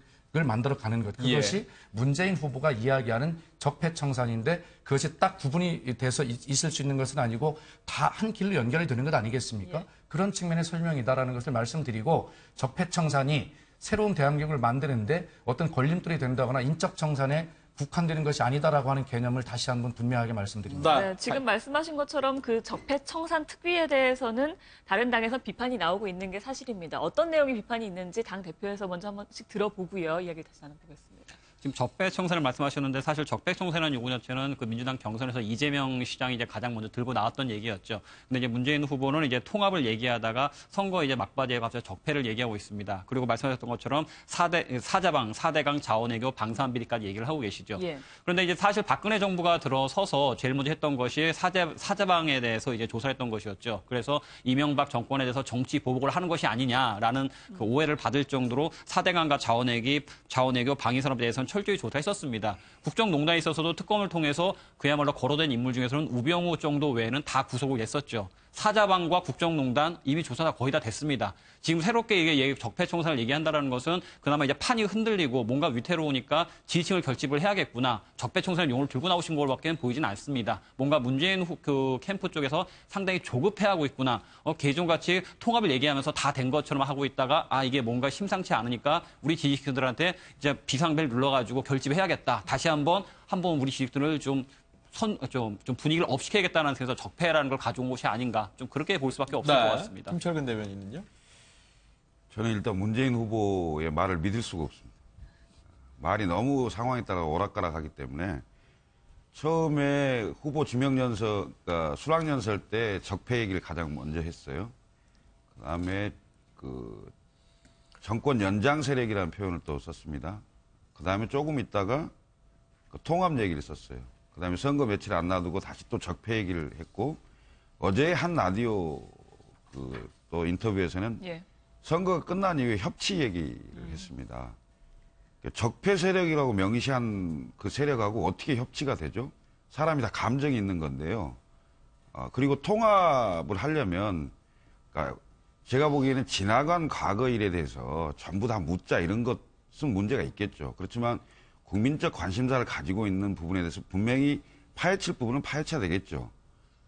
만들어 가는 것, 그것이 예. 문재인 후보가 이야기하는 적폐청산인데, 그것이 딱 구분이 돼서 있을 수 있는 것은 아니고 다 한 길로 연결이 되는 것 아니겠습니까? 예. 그런 측면의 설명이다라는 것을 말씀드리고, 적폐청산이 새로운 대한민국을 만드는데 어떤 걸림돌이 된다거나 인적 청산에 국한되는 것이 아니다라고 하는 개념을 다시 한번 분명하게 말씀드립니다. 네, 지금 말씀하신 것처럼 그 적폐청산 특위에 대해서는 다른 당에서 비판이 나오고 있는 게 사실입니다. 어떤 내용의 비판이 있는지 당 대표에서 먼저 한 번씩 들어보고요. 이야기 다시 나눠보겠습니다. 지금 적폐청산을 말씀하셨는데, 사실 적폐청산이라는 요구 자체는 그 민주당 경선에서 이재명 시장이 이제 가장 먼저 들고 나왔던 얘기였죠. 근데 이제 문재인 후보는 이제 통합을 얘기하다가 선거 이제 막바지에 갑자기 적폐를 얘기하고 있습니다. 그리고 말씀하셨던 것처럼 사대강 자원외교 방산비리까지 얘기를 하고 계시죠. 예. 그런데 이제 사실 박근혜 정부가 들어서서 제일 먼저 했던 것이 사자방에 대해서 이제 조사했던 것이었죠. 그래서 이명박 정권에 대해서 정치 보복을 하는 것이 아니냐라는 그 오해를 받을 정도로 사대강과 자원외교 방위산업에 대해서는 철저히 조사했었습니다. 국정농단에 있어서도 특검을 통해서 그야말로 거론된 인물 중에서는 우병우 정도 외에는 다 구속을 했었죠. 사자방과 국정농단 이미 조사가 거의 다 됐습니다. 지금 새롭게 이게 적폐청산을 얘기한다는 것은 그나마 이제 판이 흔들리고 뭔가 위태로우니까 지지층을 결집을 해야겠구나. 적폐청산의 용어를 들고 나오신 걸밖에 보이진 않습니다. 뭔가 문재인 그 캠프 쪽에서 상당히 조급해하고 있구나. 개종같이 통합을 얘기하면서 다 된 것처럼 하고 있다가 이게 뭔가 심상치 않으니까 우리 지지층들한테 이제 비상벨 눌러가지고 결집해야겠다. 다시 한번 우리 지지층을 좀 분위기를 업시켜야겠다는 생각에서 적폐라는 걸 가져온 것이 아닌가, 좀 그렇게 볼 수밖에 없을 것 같습니다. 김철근 대변인은요? 저는 일단 문재인 후보의 말을 믿을 수가 없습니다. 말이 너무 상황에 따라 오락가락하기 때문에 처음에 후보 수락연설 때 적폐 얘기를 가장 먼저 했어요. 그다음에 그 정권 연장 세력이라는 표현을 또 썼습니다. 그다음에 조금 있다가 그 통합 얘기를 썼어요. 그다음에 선거 며칠 안 놔두고 다시 또 적폐 얘기를 했고, 어제 한 라디오 또 인터뷰에서는 예. 선거가 끝난 이후에 협치 얘기를 했습니다. 적폐 세력이라고 명시한 그 세력하고 어떻게 협치가 되죠? 사람이 다 감정이 있는 건데요. 그리고 통합을 하려면, 그러니까 제가 보기에는 지나간 과거 일에 대해서 전부 다 묻자 이런 것은 문제가 있겠죠. 그렇지만 국민적 관심사를 가지고 있는 부분에 대해서 분명히 파헤칠 부분은 파헤쳐야 되겠죠.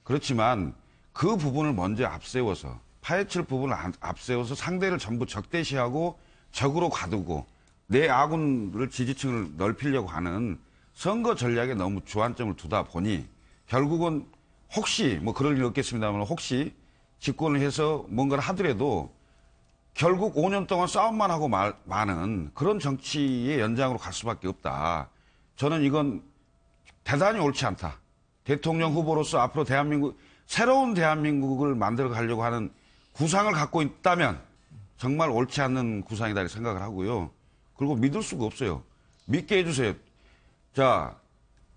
그렇지만 그 부분을 먼저 앞세워서 파헤칠 부분을 앞세워서 상대를 전부 적대시하고 적으로 가두고 내 아군을 지지층을 넓히려고 하는 선거 전략에 너무 주안점을 두다 보니 결국은 혹시 뭐 그럴 일 없겠습니다만 혹시 집권을 해서 뭔가를 하더라도 결국 5년 동안 싸움만 하고 마는 그런 정치의 연장으로 갈 수밖에 없다. 저는 이건 대단히 옳지 않다. 대통령 후보로서 앞으로 새로운 대한민국을 만들어 가려고 하는 구상을 갖고 있다면 정말 옳지 않는 구상이다 이렇게 생각을 하고요. 그리고 믿을 수가 없어요. 믿게 해주세요. 자,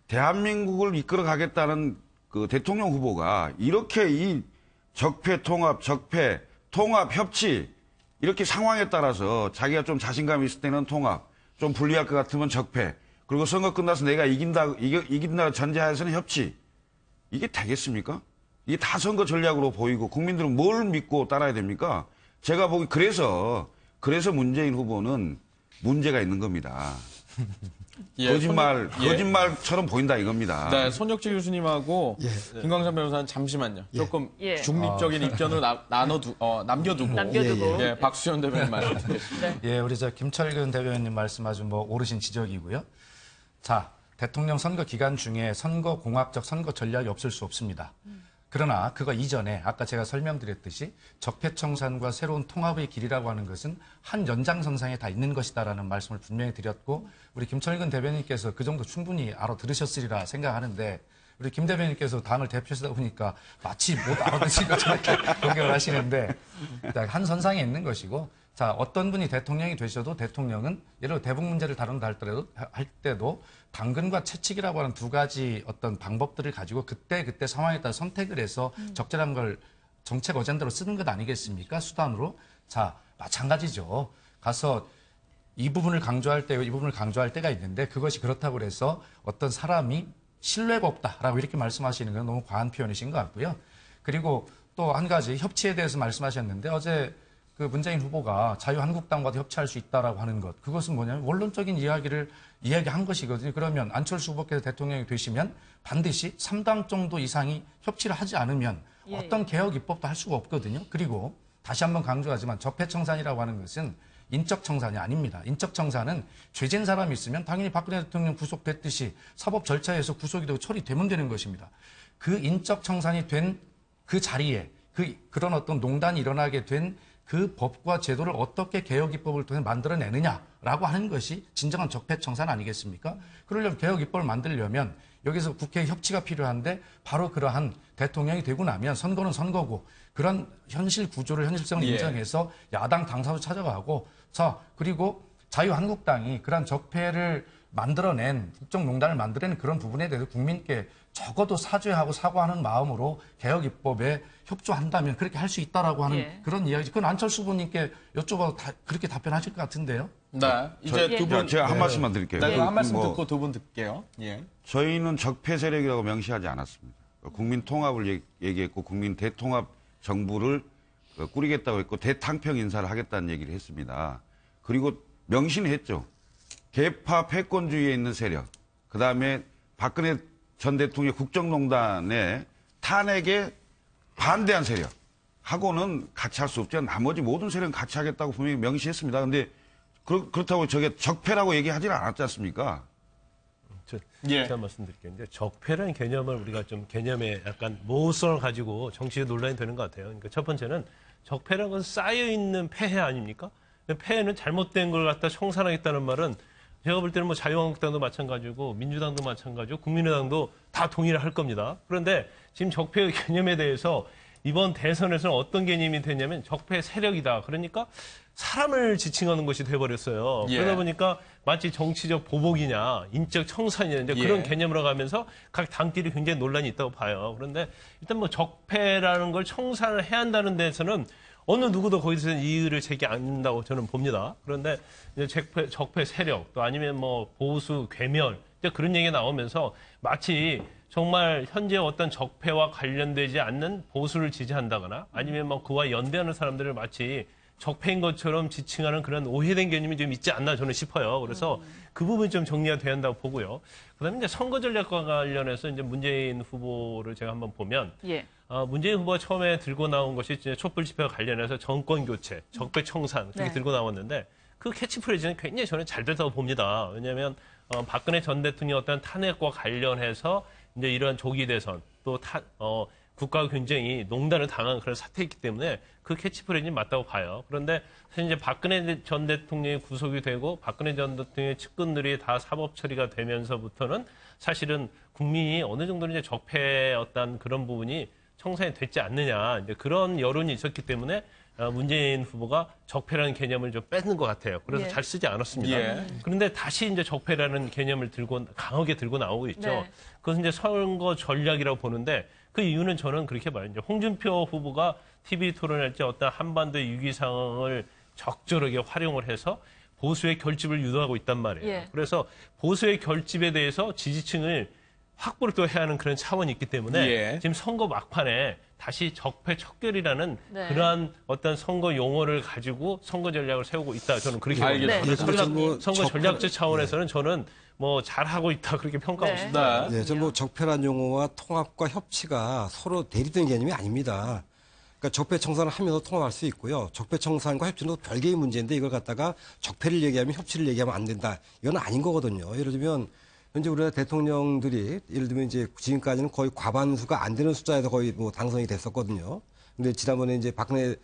대한민국을 이끌어 가겠다는 그 대통령 후보가 이렇게 이 적폐 통합, 협치 이렇게 상황에 따라서 자기가 좀 자신감이 있을 때는 통합, 좀 불리할 것 같으면 적폐, 그리고 선거 끝나서 내가 이긴다 전제하에서는 협치. 이게 되겠습니까? 이게 다 선거 전략으로 보이고 국민들은 뭘 믿고 따라야 됩니까? 제가 보기 그래서 문재인 후보는 문제가 있는 겁니다. 예, 거짓말처럼 보인다 이겁니다. 네, 손혁재 교수님하고 김광삼 변호사는 잠시만요. 조금 중립적인 입견을 남겨두고 예, 박수현 대변인 말씀드리겠습니다. 예, 우리 김철근 대변인 말씀 아주 옳으신 지적이고요. 자, 대통령 선거 기간 중에 선거 공학적 선거 전략이 없을 수 없습니다. 그러나 그거 이전에 아까 제가 설명드렸듯이 적폐청산과 새로운 통합의 길이라고 하는 것은 한 연장선상에 다 있는 것이다라는 말씀을 분명히 드렸고 우리 김철근 대변인께서 그 정도 충분히 알아들으셨으리라 생각하는데 우리 김 대변인께서 당을 대표하시다 보니까 마치 못 알아듣신 것처럼 공격을 하시는데 한 선상에 있는 것이고 자, 어떤 분이 대통령이 되셔도 대통령은 예를 들어 대북 문제를 다룬다 할 때도 당근과 채찍이라고 하는 두 가지 어떤 방법들을 가지고 그때 상황에 따라 선택을 해서 적절한 걸 정책 어젠다로 쓰는 것 아니겠습니까? 수단으로. 자, 마찬가지죠. 가서 이 부분을 강조할 때, 이 부분을 강조할 때가 있는데 그것이 그렇다고 해서 어떤 사람이 신뢰가 없다라고 이렇게 말씀하시는 건 너무 과한 표현이신 것 같고요. 그리고 또 한 가지 협치에 대해서 말씀하셨는데 어제 그 문재인 후보가 자유한국당과도 협치할 수 있다라고 하는 것. 그것은 뭐냐면 원론적인 이야기를 이야기한 것이거든요. 그러면 안철수 후보께서 대통령이 되시면 반드시 3당 정도 이상이 협치를 하지 않으면 어떤 개혁 입법도 할 수가 없거든요. 그리고 다시 한번 강조하지만 적폐청산이라고 하는 것은 인적 청산이 아닙니다. 인적 청산은 죄진 사람이 있으면 당연히 박근혜 대통령 구속됐듯이 사법 절차에서 구속이 되고 처리되면 되는 것입니다. 그 인적 청산이 된 그 자리에 그런 어떤 농단이 일어나게 된 그 법과 제도를 어떻게 개혁 입법을 통해 만들어내느냐라고 하는 것이 진정한 적폐청산 아니겠습니까? 그러려면 개혁 입법을 만들려면 여기서 국회 협치가 필요한데 바로 그러한 대통령이 되고 나면 선거는 선거고 그런 현실 구조를 현실성을 인정해서 야당 당사로 찾아가고 자 그리고 자유한국당이 그런 적폐를 만들어낸 국정농단을 만들어낸 그런 부분에 대해서 국민께 적어도 사죄하고 사과하는 마음으로 개혁 입법에 협조한다면 그렇게 할 수 있다라고 하는 그런 이야기. 그건 안철수 후보님께 여쭤봐도 그렇게 답변하실 것 같은데요. 네, 이제 두 분 제가 한 말씀만 드릴게요. 네, 한 말씀 듣고 두 분 듣게요. 예. 저희는 적폐 세력이라고 명시하지 않았습니다. 국민 통합을 얘기했고 국민 대통합 정부를 꾸리겠다고 했고 대탕평 인사를 하겠다는 얘기를 했습니다. 그리고 명시는 했죠. 개파 패권주의에 있는 세력, 그다음에 박근혜 전 대통령 국정농단의 탄핵에 반대한 세력하고는 같이 할 수 없지만 나머지 모든 세력은 같이 하겠다고 분명히 명시했습니다. 그런데 그렇다고 저게 적폐라고 얘기하지는 않았지 않습니까? 제가 말씀드릴게요. 적폐라는 개념을 우리가 좀 개념에 약간 모호성을 가지고 정치에 논란이 되는 것 같아요. 그러니까 첫 번째는 적폐라는 건 쌓여있는 폐해 아닙니까? 폐해는 잘못된 걸 갖다 청산하겠다는 말은 제가 볼 때는 뭐 자유한국당도 마찬가지고 민주당도 마찬가지고 국민의당도 다 동의를 할 겁니다. 그런데 지금 적폐의 개념에 대해서 이번 대선에서는 어떤 개념이 됐냐면 적폐 세력이다. 그러니까 사람을 지칭하는 것이 돼버렸어요. 그러다 보니까 마치 정치적 보복이냐 인적 청산이냐 이제 그런 개념으로 가면서 각 당끼리 굉장히 논란이 있다고 봐요. 그런데 일단 뭐 적폐라는 걸 청산을 해야 한다는 데서는 어느 누구도 거기서 이의를 제기 안 한다고 저는 봅니다. 그런데 이제 적폐 세력 또 아니면 뭐 보수 괴멸 이제 그런 얘기가 나오면서 마치 정말 현재 어떤 적폐와 관련되지 않는 보수를 지지한다거나 아니면 뭐 그와 연대하는 사람들을 마치 적폐인 것처럼 지칭하는 그런 오해된 개념이 좀 있지 않나 저는 싶어요. 그래서 그 부분이 좀 정리가 돼야 한다고 보고요. 그다음에 이제 선거 전략과 관련해서 이제 문재인 후보를 제가 한번 보면 문재인 후보가 처음에 들고 나온 것이 이제 촛불 집회와 관련해서 정권 교체, 적폐 청산 그렇게 들고 나왔는데 그 캐치프레이즈는 굉장히 저는 잘 됐다고 봅니다. 왜냐하면 박근혜 전 대통령 어떤 탄핵과 관련해서 이제 이러한 조기 대선 또 국가가 굉장히 농단을 당한 그런 사태이기 때문에 그 캐치프레이즈는 맞다고 봐요. 그런데 사실 이제 박근혜 전 대통령이 구속이 되고 박근혜 전 대통령의 측근들이 다 사법 처리가 되면서부터는 사실은 국민이 어느 정도는 이제 적폐의 어떤 그런 부분이 청산이 됐지 않느냐 이제 그런 여론이 있었기 때문에 문재인 후보가 적폐라는 개념을 좀 뺏는 것 같아요. 그래서 잘 쓰지 않았습니다. 그런데 다시 이제 적폐라는 개념을 강하게 들고 나오고 있죠. 그것은 이제 선거 전략이라고 보는데 그 이유는 저는 그렇게 봐요. 이제 홍준표 후보가 TV 토론할 때 어떤 한반도의 위기 상황을 적절하게 활용을 해서 보수의 결집을 유도하고 있단 말이에요. 그래서 보수의 결집에 대해서 지지층을 확보를 또 해야 하는 그런 차원이 있기 때문에 지금 선거 막판에 다시 적폐 척결이라는 그러한 어떤 선거 용어를 가지고 선거 전략을 세우고 있다. 저는 그렇게 봅니다. 선거 전략적 차원에서는 저는 뭐 잘하고 있다 그렇게 평가하고 있습니다. 네, 전 뭐 적폐란 용어와 통합과 협치가 서로 대립되는 개념이 아닙니다. 그러니까 적폐 청산을 하면서 통합할 수 있고요. 적폐 청산과 협치는 또 별개의 문제인데 이걸 갖다가 적폐를 얘기하면 협치를 얘기하면 안 된다. 이건 아닌 거거든요. 예를 들면 현재 우리나라 대통령들이 예를 들면 이제 지금까지는 거의 과반수가 안 되는 숫자에서 거의 뭐 당선이 됐었거든요. 근데 지난번에 이제 박근혜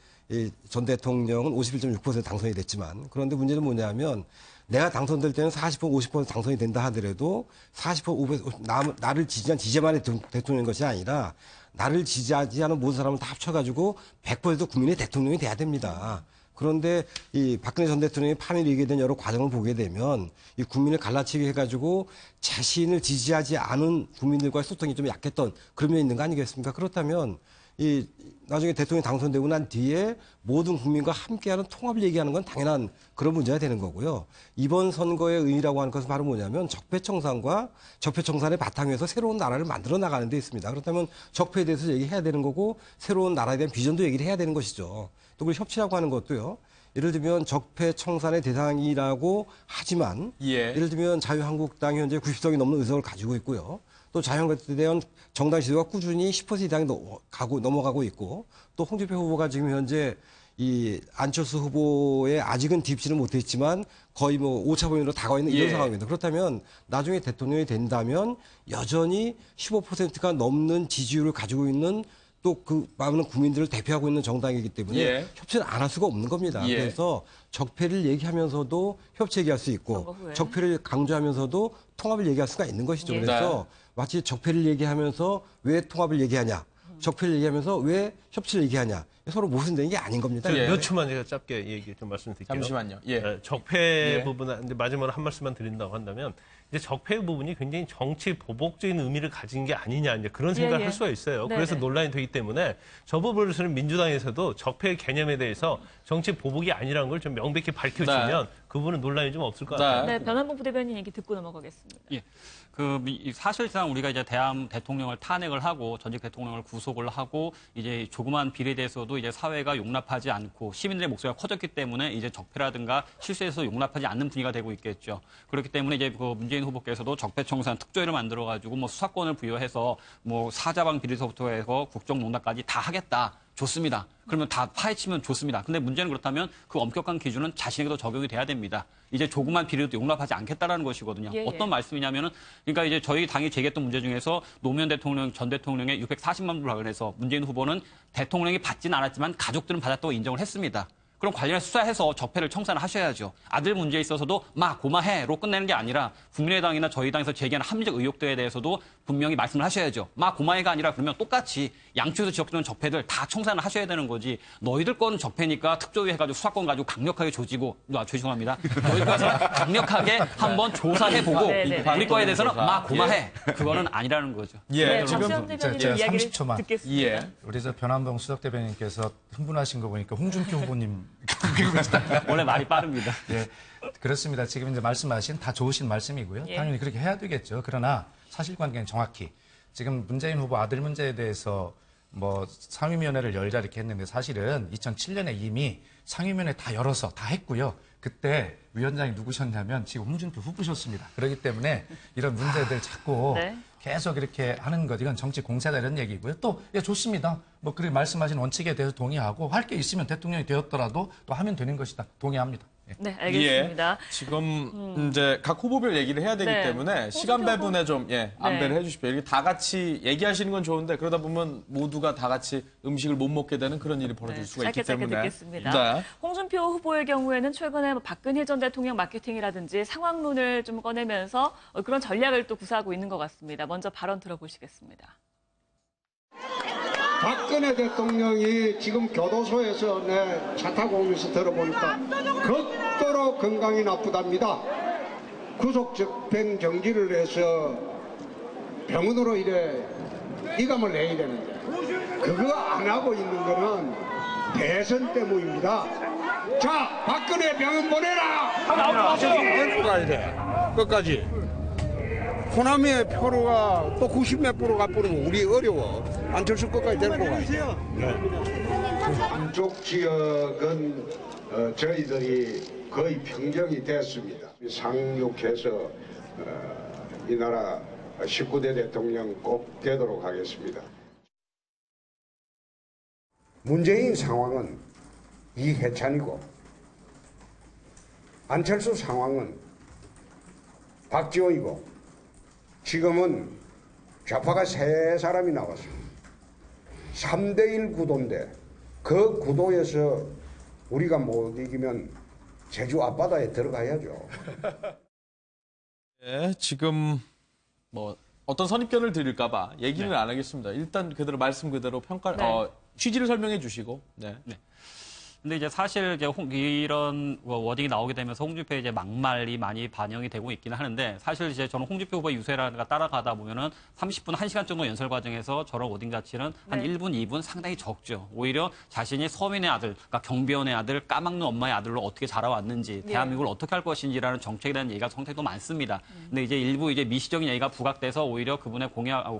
전 대통령은 51.6% 당선이 됐지만 그런데 문제는 뭐냐면 내가 당선될 때는 40% 50% 당선이 된다 하더라도 40% 50% 나를 지지한 지지만의 대통령인 것이 아니라 나를 지지하지 않은 모든 사람을 다 합쳐가지고 100% 국민의 대통령이 돼야 됩니다. 그런데 이 박근혜 전 대통령이 판을 이기게 된 여러 과정을 보게 되면 이 국민을 갈라치게 해가지고 자신을 지지하지 않은 국민들과의 소통이 좀 약했던 그런 면이 있는 거 아니겠습니까? 그렇다면 이 나중에 대통령이 당선되고 난 뒤에 모든 국민과 함께하는 통합을 얘기하는 건 당연한 그런 문제가 되는 거고요. 이번 선거의 의미라고 하는 것은 바로 뭐냐면 적폐청산과 적폐청산의 바탕에서 새로운 나라를 만들어 나가는 데 있습니다. 그렇다면 적폐에 대해서 얘기해야 되는 거고 새로운 나라에 대한 비전도 얘기를 해야 되는 것이죠. 또 그리고 협치라고 하는 것도요. 예를 들면 적폐청산의 대상이라고 하지만 예를 들면 자유한국당이 현재 90석이 넘는 의석을 가지고 있고요. 또 자유한국당에 대한 정당 지지도가 꾸준히 10% 이상이 넘어가고 있고 또 홍준표 후보가 지금 현재 이 안철수 후보의 아직은 딥지는 못했지만 거의 뭐 오차범위로 다가와 있는 이런 상황입니다. 그렇다면 나중에 대통령이 된다면 여전히 15%가 넘는 지지율을 가지고 있는 또 그 많은 국민들을 대표하고 있는 정당이기 때문에 협치는 안 할 수가 없는 겁니다. 그래서 적폐를 얘기하면서도 협치 얘기할 수 있고 적폐를 강조하면서도 통합을 얘기할 수가 있는 것이죠. 그래서 마치 적폐를 얘기하면서 왜 통합을 얘기하냐, 적폐를 얘기하면서 왜 협치를 얘기하냐, 서로 모순되는 게 아닌 겁니다. 몇 초만 제가 짧게 얘기 좀 말씀드릴게요. 잠시만요. 적폐 부분 이제 마지막으로 한 말씀만 드린다고 한다면 이제 적폐 부분이 굉장히 정치 보복적인 의미를 가진 게 아니냐 이제 그런 생각을 할 수가 있어요. 그래서 논란이 되기 때문에 저 부분에서는 민주당에서도 적폐 개념에 대해서 정치 보복이 아니라는 걸 좀 명백히 밝혀주면 그 부분은 논란이 좀 없을 것 같아요. 네, 변환봉 부대변인 얘기 듣고 넘어가겠습니다. 사실상 우리가 이제 대통령을 탄핵을 하고 전직 대통령을 구속을 하고 이제 조그만 비리에 대해서도 이제 사회가 용납하지 않고 시민들의 목소리가 커졌기 때문에 이제 적폐라든가 실수에서 용납하지 않는 분위기가 되고 있겠죠. 그렇기 때문에 이제 그 문재인 후보께서도 적폐청산 특조위를 만들어가지고 뭐 수사권을 부여해서 뭐 사자방 비리서부터 해서 국정농단까지 다 하겠다. 좋습니다. 그러면 다 파헤치면 좋습니다. 근데 문제는 그렇다면 그 엄격한 기준은 자신에게도 적용이 돼야 됩니다. 이제 조그만 비리도 용납하지 않겠다라는 것이거든요. 어떤 말씀이냐면은 그러니까 이제 저희 당이 제기했던 문제 중에서 노무현 대통령 전 대통령의 640만 불을 관련해서 문재인 후보는 대통령이 받지는 않았지만 가족들은 받았다고 인정을 했습니다. 그럼 관련해서 수사해서 적폐를 청산을 하셔야죠. 아들 문제에 있어서도 막 고마해로 끝내는 게 아니라 국민의당이나 저희 당에서 제기하는 합리적 의혹들에 대해서도 분명히 말씀을 하셔야죠. 막 고마해가 아니라 그러면 똑같이 양쪽에서 지적되는 적폐들 다 청산을 하셔야 되는 거지. 너희들 거는 적폐니까 특조위 해가지고 수사권 가지고 강력하게 조지고 죄송합니다. 너희 거에서 강력하게 한번 조사해보고 우리 거에 대해서는 막 고마해. 그거는 아니라는 거죠. 지금 제가 30초만 듣겠습니다. 우리 변환봉 수석 대변인께서 흥분하신 거 보니까 홍준표 후보님 원래 말이 빠릅니다. 그렇습니다. 지금 이제 말씀하신 다 좋으신 말씀이고요. 당연히 그렇게 해야 되겠죠. 그러나 사실관계는 정확히 지금 문재인 후보 아들 문제에 대해서 뭐 상임위원회를 열자 이렇게 했는데 사실은 2007년에 이미 상임위원회 다 열어서 다 했고요. 그때 위원장이 누구셨냐면 지금 홍준표 후보셨습니다. 그렇기 때문에 이런 문제들 자꾸 네. 계속 이렇게 하는 것, 이건 정치 공세다 이런 얘기고요. 또, 예, 좋습니다. 뭐, 그렇게 말씀하신 원칙에 대해서 동의하고 할 게 있으면 대통령이 되었더라도 또 하면 되는 것이다. 동의합니다. 예. 네, 알겠습니다. 예, 지금 이제 각 후보별 얘기를 해야 되기 네. 때문에 시간 배분에 좀 안배를 네. 해주십시오. 이렇게 다 같이 얘기하시는 건 좋은데 그러다 보면 모두가 다 같이 음식을 못 먹게 되는 그런 일이 벌어질 수가 있기 짧게 때문에. 듣겠습니다. 네. 홍준표 후보의 경우에는 최근에 박근혜 전 대통령 마케팅이라든지 상황론을 좀 꺼내면서 그런 전략을 또 구사하고 있는 것 같습니다. 먼저 발언 들어보시겠습니다. 박근혜 대통령이 지금 교도소에서 내 차 타고 오면서 들어보니까 극도로 건강이 나쁘답니다. 구속 집행 정지를 해서 병원으로 이래 이감을 내야 되는데 그거 안 하고 있는 거는 대선 때문입니다. 자, 박근혜 병원 보내라! 어디로 가야 돼? 끝까지. 호남의 표로가 또 90몇 프로가 뿌리면 우리 어려워. 안철수 끝까지 데리고 가야 이쪽 지역은 저희들이 거의 평정이 됐습니다. 상륙해서 이 나라 19대 대통령 꼭 되도록 하겠습니다. 문재인 상황은 이해찬이고 안철수 상황은 박지원이고 지금은 좌파가 세 사람이 나왔습니다. 3대1 구도인데 그 구도에서 우리가 못 이기면 제주 앞바다에 들어가야죠. 예, 지금 뭐 어떤 선입견을 드릴까봐 얘기는 안 하겠습니다. 일단 그대로 말씀 그대로 취지를 설명해 주시고. 네. 근데 이제 사실 이제 이런 워딩이 나오게 되면서 홍준표의 이제 막말이 많이 반영이 되고 있기는 하는데 사실 이제 저는 홍준표 후보의 유세라든가 따라가다 보면은 30분, 1시간 정도 연설 과정에서 저런 워딩 자체는 한 1분, 2분 상당히 적죠. 오히려 자신이 서민의 아들, 그러니까 경비원의 아들, 까막눈 엄마의 아들로 어떻게 자라왔는지, 대한민국을 어떻게 할 것인지라는 정책에 대한 얘기가 상당히 또 많습니다. 근데 이제 일부 이제 미시적인 얘기가 부각돼서 오히려 그분의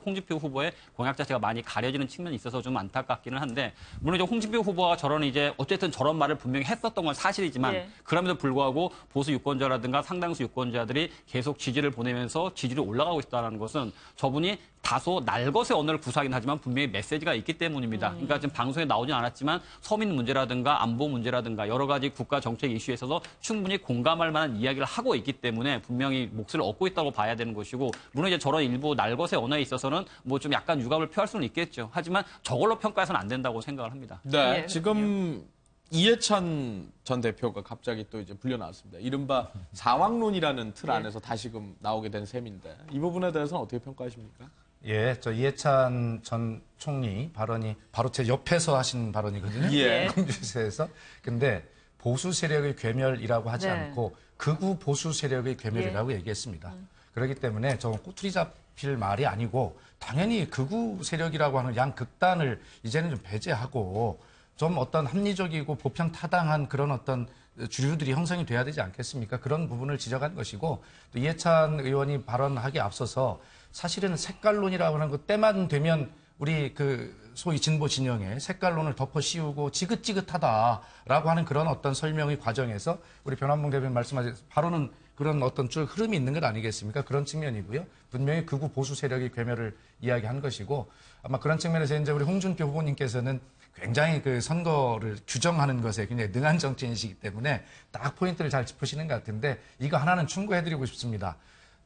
홍준표 후보의 공약 자체가 많이 가려지는 측면이 있어서 좀 안타깝기는 한데 물론 이제 홍준표 후보가 저런 이제 어쨌든 저런 말을 분명히 했었던 건 사실이지만 그럼에도 불구하고 보수 유권자라든가 상당수 유권자들이 계속 지지를 보내면서 지지율이 올라가고 있다는 것은 저분이 다소 날것의 언어를 구사하긴 하지만 분명히 메시지가 있기 때문입니다. 그러니까 지금 방송에 나오진 않았지만 서민 문제라든가 안보 문제라든가 여러 가지 국가 정책 이슈에 있어서 충분히 공감할 만한 이야기를 하고 있기 때문에 분명히 몫을 얻고 있다고 봐야 되는 것이고 물론 이제 저런 일부 날것의 언어에 있어서는 뭐 좀 약간 유감을 표할 수는 있겠죠. 하지만 저걸로 평가해서는 안 된다고 생각을 합니다. 네, 지금 이해찬 전 대표가 갑자기 또 이제 불려 나왔습니다. 이른바 상황론이라는 틀 안에서 다시금 나오게 된 셈인데 이 부분에 대해서는 어떻게 평가하십니까? 예, 저 이해찬 전 총리 발언이 바로 제 옆에서 하신 발언이거든요. 예. 공주세에서. 근데 보수 세력의 괴멸이라고 하지 않고 극우 보수 세력의 괴멸이라고 얘기했습니다. 그렇기 때문에 저건 꼬투리 잡힐 말이 아니고 당연히 극우 세력이라고 하는 양극단을 이제는 좀 배제하고 좀 어떤 합리적이고 보편 타당한 그런 어떤 주류들이 형성이 돼야 되지 않겠습니까? 그런 부분을 지적한 것이고 또 이해찬 의원이 발언하기에 앞서서 사실은 색깔론이라고 하는 것 때만 되면 우리 그 소위 진보 진영의 색깔론을 덮어 씌우고 지긋지긋하다라고 하는 그런 어떤 설명의 과정에서 우리 변환봉 대변인 말씀하신 바로는 그런 어떤 쭉 흐름이 있는 것 아니겠습니까? 그런 측면이고요. 분명히 극우 보수 세력의 괴멸을 이야기한 것이고 아마 그런 측면에서 이제 우리 홍준표 후보님께서는 굉장히 그 선거를 규정하는 것에 굉장히 능한 정치인이시기 때문에 딱 포인트를 잘 짚으시는 것 같은데 이거 하나는 충고해드리고 싶습니다.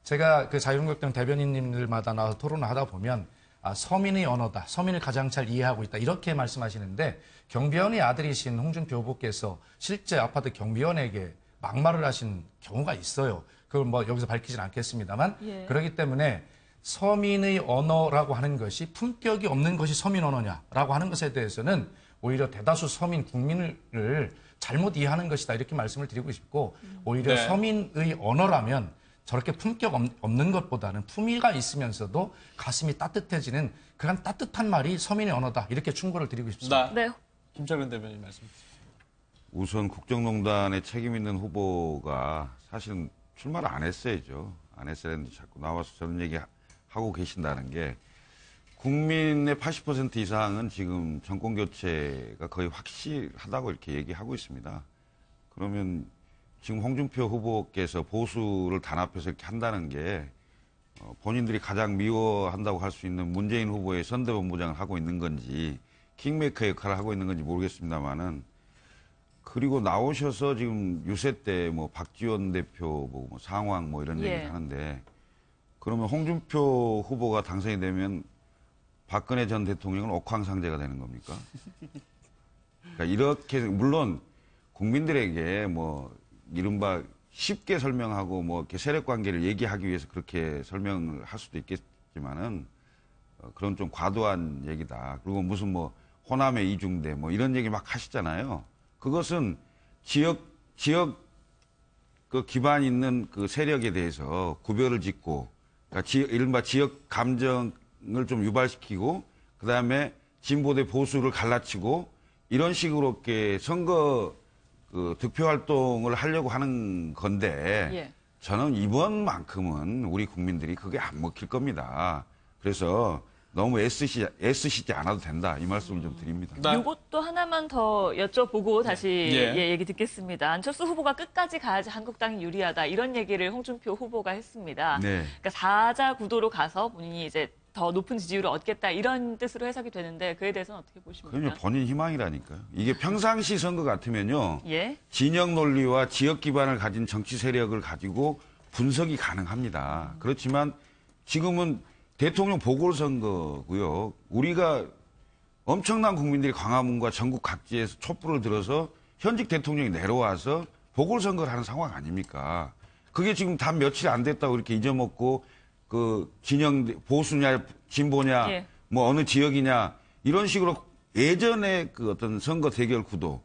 제가 그 자유한국당 대변인님들마다 나와서 토론을 하다 보면 서민의 언어다. 서민을 가장 잘 이해하고 있다. 이렇게 말씀하시는데 경비원의 아들이신 홍준표 후보께서 실제 아파트 경비원에게 막말을 하신 경우가 있어요. 그걸 뭐 여기서 밝히진 않겠습니다만 그렇기 때문에 서민의 언어라고 하는 것이 품격이 없는 것이 서민 언어냐라고 하는 것에 대해서는 오히려 대다수 서민 국민을 잘못 이해하는 것이다. 이렇게 말씀을 드리고 싶고 오히려 서민의 언어라면 저렇게 품격 없는 것보다는 품위가 있으면서도 가슴이 따뜻해지는 그런 따뜻한 말이 서민의 언어다. 이렇게 충고를 드리고 싶습니다. 네. 김철근 대변인 말씀 주시죠. 우선 국정농단에 책임 있는 후보가 사실은 출마를 안 했어야죠. 안 했어야 했는데 자꾸 나와서 저런 얘기 하고 계신다는 게 국민의 80% 이상은 지금 정권 교체가 거의 확실하다고 이렇게 얘기하고 있습니다. 그러면 지금 홍준표 후보께서 보수를 단합해서 이렇게 한다는 게 본인들이 가장 미워한다고 할 수 있는 문재인 후보의 선대본부장을 하고 있는 건지 킹메이커 역할을 하고 있는 건지 모르겠습니다만은 그리고 나오셔서 지금 유세 때 뭐 박지원 대표 보고 뭐 상황 뭐 이런 얘기를 하는데 그러면 홍준표 후보가 당선이 되면 박근혜 전 대통령은 옥황상제가 되는 겁니까? 그러니까 이렇게 물론 국민들에게 뭐 이른바 쉽게 설명하고 뭐 이렇게 세력 관계를 얘기하기 위해서 그렇게 설명을 할 수도 있겠지만은 그런 좀 과도한 얘기다. 그리고 무슨 뭐 호남의 이중대 뭐 이런 얘기 막 하시잖아요. 그것은 지역 그 기반 있는 그 세력에 대해서 구별을 짓고 그러니까 이른바 지역 감정을 좀 유발시키고 그다음에 진보 대 보수를 갈라치고 이런 식으로 이렇게 선거 그 득표 활동을 하려고 하는 건데 저는 이번만큼은 우리 국민들이 그게 안 먹힐 겁니다. 그래서 너무 애쓰시지 않아도 된다. 이 말씀을 좀 드립니다. 이것도 하나만 더 여쭤보고 다시 얘기 듣겠습니다. 안철수 후보가 끝까지 가야지 한국당이 유리하다. 이런 얘기를 홍준표 후보가 했습니다. 그러니까 사자 구도로 가서 본인이 이제 더 높은 지지율을 얻겠다. 이런 뜻으로 해석이 되는데 그에 대해서는 어떻게 보십니까? 그럼요. 본인 희망이라니까요. 이게 평상시 선거 같으면요. 예? 진영 논리와 지역 기반을 가진 정치 세력을 가지고 분석이 가능합니다. 그렇지만 지금은 대통령 보궐선거고요. 우리가 엄청난 국민들이 광화문과 전국 각지에서 촛불을 들어서 현직 대통령이 내려와서 보궐선거를 하는 상황 아닙니까? 그게 지금 단 며칠 안 됐다고 이렇게 잊어먹고 그 진영 보수냐 진보냐 뭐 어느 지역이냐 이런 식으로 예전에 그 어떤 선거 대결 구도,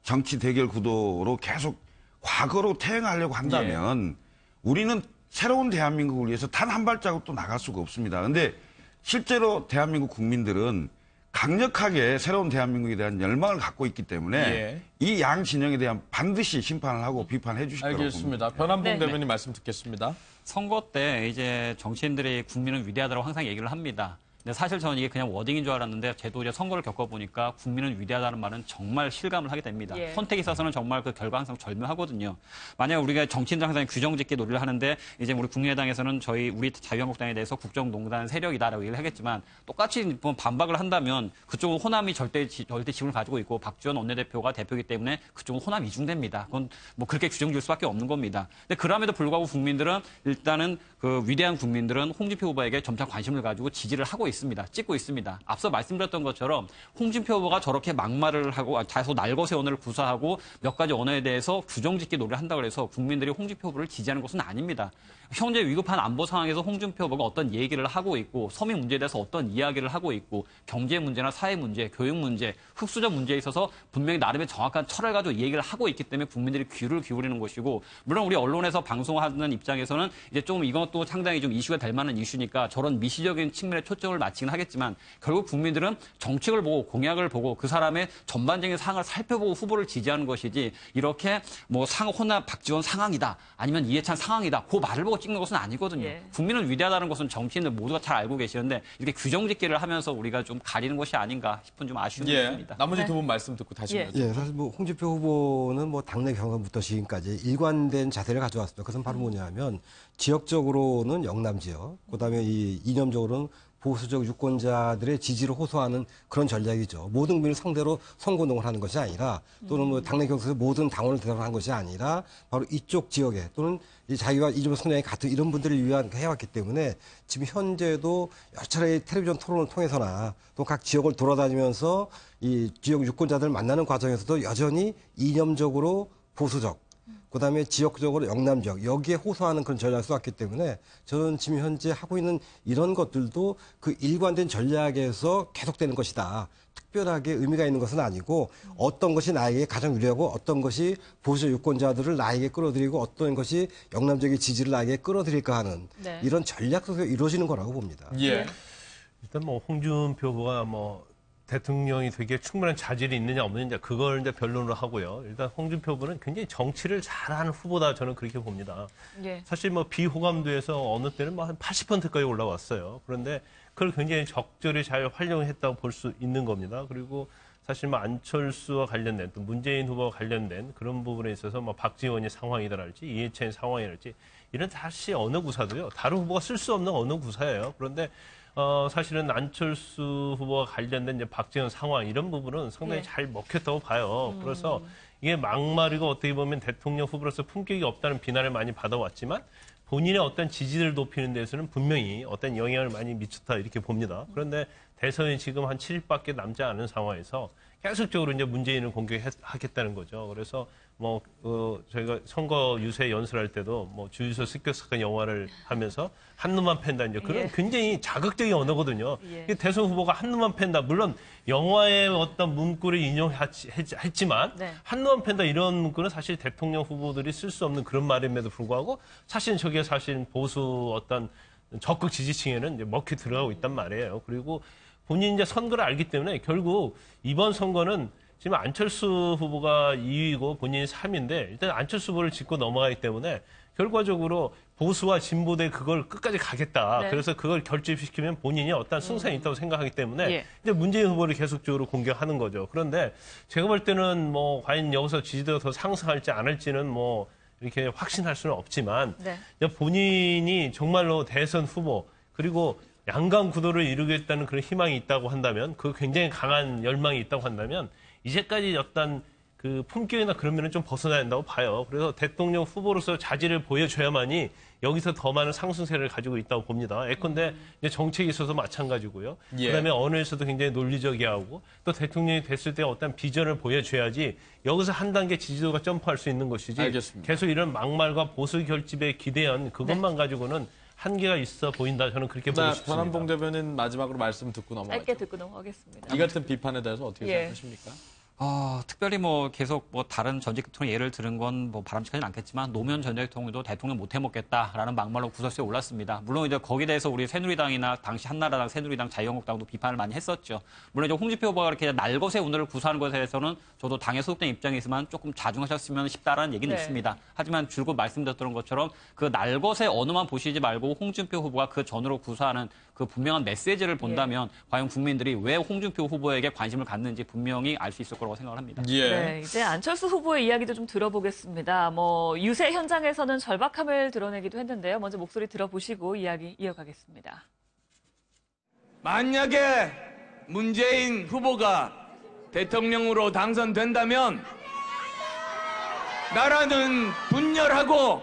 정치 대결 구도로 계속 과거로 퇴행하려고 한다면 우리는 새로운 대한민국을 위해서 단 한 발자국도 나갈 수가 없습니다. 그런데 실제로 대한민국 국민들은 강력하게 새로운 대한민국에 대한 열망을 갖고 있기 때문에 이 양 진영에 대한 반드시 심판을 하고 비판해 주실 거라고 봅니다. 알겠습니다. 변한봉 대변인 말씀 듣겠습니다. 선거 때 이제 정치인들이 국민은 위대하다고 항상 얘기를 합니다. 근데 사실 저는 이게 그냥 워딩인 줄 알았는데 저도 이제 선거를 겪어보니까 국민은 위대하다는 말은 정말 실감을 하게 됩니다. 선택에 있어서는 정말 그 결과 항상 절묘하거든요. 만약 우리가 정치인들 항상 규정짓기 논의를 하는데 이제 우리 국민의당에서는 우리 자유한국당에 대해서 국정농단 세력이다라고 얘기를 하겠지만 똑같이 반박을 한다면 그쪽은 호남이 절대 지분을 가지고 있고 박지원 원내대표가 대표이기 때문에 그쪽은 호남 이중대입니다. 그건 뭐 그렇게 규정 지을 수밖에 없는 겁니다. 근데 그럼에도 불구하고 국민들은 일단은 그 위대한 국민들은 홍준표 후보에게 점차 관심을 가지고 지지를 하고 있습니다. 찍고 있습니다. 앞서 말씀드렸던 것처럼 홍준표 후보가 저렇게 막말을 하고 다소 날것의 언어를 구사하고 몇 가지 언어에 대해서 규정짓기 노래를 한다고 해서 국민들이 홍준표 후보를 지지하는 것은 아닙니다. 현재 위급한 안보 상황에서 홍준표 후보가 어떤 얘기를 하고 있고 서민 문제에 대해서 어떤 이야기를 하고 있고 경제 문제나 사회 문제, 교육 문제, 흑수저 문제에 있어서 분명히 나름의 정확한 철을 가지고 얘기를 하고 있기 때문에 국민들이 귀를 기울이는 것이고 물론 우리 언론에서 방송하는 입장에서는 이제 좀 이것도 상당히 좀 이슈가 될 만한 이슈니까 저런 미시적인 측면에 초점을 맞추긴 하겠지만 결국 국민들은 정책을 보고 공약을 보고 그 사람의 전반적인 상황을 살펴보고 후보를 지지하는 것이지 이렇게 뭐 호남 박지원 상황이다 아니면 이해찬 상황이다 그 말을 보고 찍는 것은 아니거든요. 국민은 위대하다는 것은 정치인들 모두가 잘 알고 계시는데 이렇게 규정짓기를 하면서 우리가 좀 가리는 것이 아닌가 싶은 좀 아쉬움이 있습니다. 나머지 두 분 말씀 듣고 다시 사실 뭐 홍준표 후보는 뭐 당내 경선부터 지금까지 일관된 자세를 가져왔습니다. 그것은 바로 뭐냐면 지역적으로는 영남 지역, 그다음에 이 이념적으로는 보수적 유권자들의 지지를 호소하는 그런 전략이죠. 모든 국민을 상대로 선거운동을 하는 것이 아니라 또는 뭐 당내 경선에서 모든 당원을 대상으로 한 것이 아니라 바로 이쪽 지역에 또는 이 자기와 이념 성향이 같은 이런 분들을 위한 해왔기 때문에 지금 현재도 여러 차례 텔레비전 토론을 통해서나 또 각 지역을 돌아다니면서 이 지역 유권자들을 만나는 과정에서도 여전히 이념적으로 보수적 그다음에 지역적으로 영남 지역 여기에 호소하는 그런 전략을 써왔기 때문에 저는 지금 현재 하고 있는 이런 것들도 그 일관된 전략에서 계속되는 것이다. 특별하게 의미가 있는 것은 아니고 어떤 것이 나에게 가장 유리하고 어떤 것이 보수 유권자들을 나에게 끌어들이고 어떤 것이 영남적인 지지를 나에게 끌어들일까 하는 이런 전략 속에서 이루어지는 거라고 봅니다. 일단 뭐 홍준표 후보가 뭐 대통령이 되게 충분한 자질이 있느냐 없느냐 그걸 이제 변론을 하고요. 일단 홍준표 후보는 굉장히 정치를 잘하는 후보다 저는 그렇게 봅니다. 사실 뭐 비호감도에서 어느 때는 뭐 한 80%까지 올라왔어요. 그런데 그걸 굉장히 적절히 잘 활용했다고 볼 수 있는 겁니다. 그리고 사실 뭐 안철수와 관련된 또 문재인 후보와 관련된 그런 부분에 있어서 뭐 박지원의 상황이다랄지 이해찬의 상황이랄지 이런 사실 어느 구사도요. 다른 후보가 쓸 수 없는 어느 구사예요. 그런데 사실은 안철수 후보와 관련된 이제 박지원 상황 이런 부분은 상당히 잘 먹혔다고 봐요. 그래서 이게 막말이고 어떻게 보면 대통령 후보로서 품격이 없다는 비난을 많이 받아왔지만 본인의 어떤 지지를 높이는 데서는 분명히 어떤 영향을 많이 미쳤다 이렇게 봅니다. 그런데 대선이 지금 한 7일밖에 남지 않은 상황에서 계속적으로 이제 문재인을 공격하겠다는 거죠. 그래서 뭐 저희가 선거 유세 연설할 때도 뭐 주유소 습격사건 영화를 하면서 한 놈만 팬다 이제 그런 굉장히 자극적인 언어거든요. 대선 후보가 한 놈만 팬다. 물론 영화의 어떤 문구를 인용했지만 한 놈만 팬다 이런 문구는 사실 대통령 후보들이 쓸 수 없는 그런 말임에도 불구하고 사실 저게 사실 보수 어떤 적극 지지층에는 이제 먹히 들어가고 있단 말이에요. 그리고 본인이 이제 선거를 알기 때문에 결국 이번 선거는 지금 안철수 후보가 2위고 본인이 3위인데 일단 안철수 후보를 짚고 넘어가기 때문에 결과적으로 보수와 진보대 그걸 끝까지 가겠다. 그래서 그걸 결집시키면 본인이 어떤 승산이 있다고 생각하기 때문에 이제 문재인 후보를 계속적으로 공격하는 거죠. 그런데 제가 볼 때는 뭐 과연 여기서 지지도가 더 상승할지 안 할지는 뭐 이렇게 확신할 수는 없지만 본인이 정말로 대선 후보 그리고 양강 구도를 이루겠다는 그런 희망이 있다고 한다면 그 굉장히 강한 열망이 있다고 한다면 이제까지 어떤 그 품격이나 그런 면은 좀 벗어나야 한다고 봐요. 그래서 대통령 후보로서 자질을 보여줘야만이 여기서 더 많은 상승세를 가지고 있다고 봅니다. 예컨대 이제 정책에 있어서 마찬가지고요. 그다음에 언어에서도 굉장히 논리적이하고 또 대통령이 됐을 때 어떤 비전을 보여줘야지 여기서 한 단계 지지도가 점프할 수 있는 것이지 알겠습니다. 계속 이런 막말과 보수 결집에 기대한 그것만 가지고는 한계가 있어 보인다. 저는 그렇게 보고 싶습니다. 변한봉 대변인 마지막으로 말씀 듣고 넘어가죠. 짧게 듣고 넘어가겠습니다. 이 같은 비판에 대해서 어떻게 생각하십니까? 특별히 뭐 계속 뭐 다른 전직 대통령 예를 들은 건 뭐 바람직하진 않겠지만 노무현 전 대통령도 대통령 못 해먹겠다라는 막말로 구설수에 올랐습니다. 물론 이제 거기에 대해서 우리 새누리당이나 당시 한나라당, 새누리당, 자유한국당도 비판을 많이 했었죠. 물론 이제 홍준표 후보가 그렇게 날것의 오늘을 구사하는 것에 대해서는 저도 당에 소속된 입장이지만 조금 자중하셨으면 싶다라는 얘기는 있습니다. 하지만 줄곧 말씀드렸던 것처럼 그 날것의 언어만 보시지 말고 홍준표 후보가 그 전으로 구사하는 그 분명한 메시지를 본다면 과연 국민들이 왜 홍준표 후보에게 관심을 갖는지 분명히 알 수 있을 거라고 생각을 합니다. 네, 이제 안철수 후보의 이야기도 좀 들어보겠습니다. 뭐 유세 현장에서는 절박함을 드러내기도 했는데요. 먼저 목소리 들어보시고 이야기 이어가겠습니다. 만약에 문재인 후보가 대통령으로 당선된다면 나라는 분열하고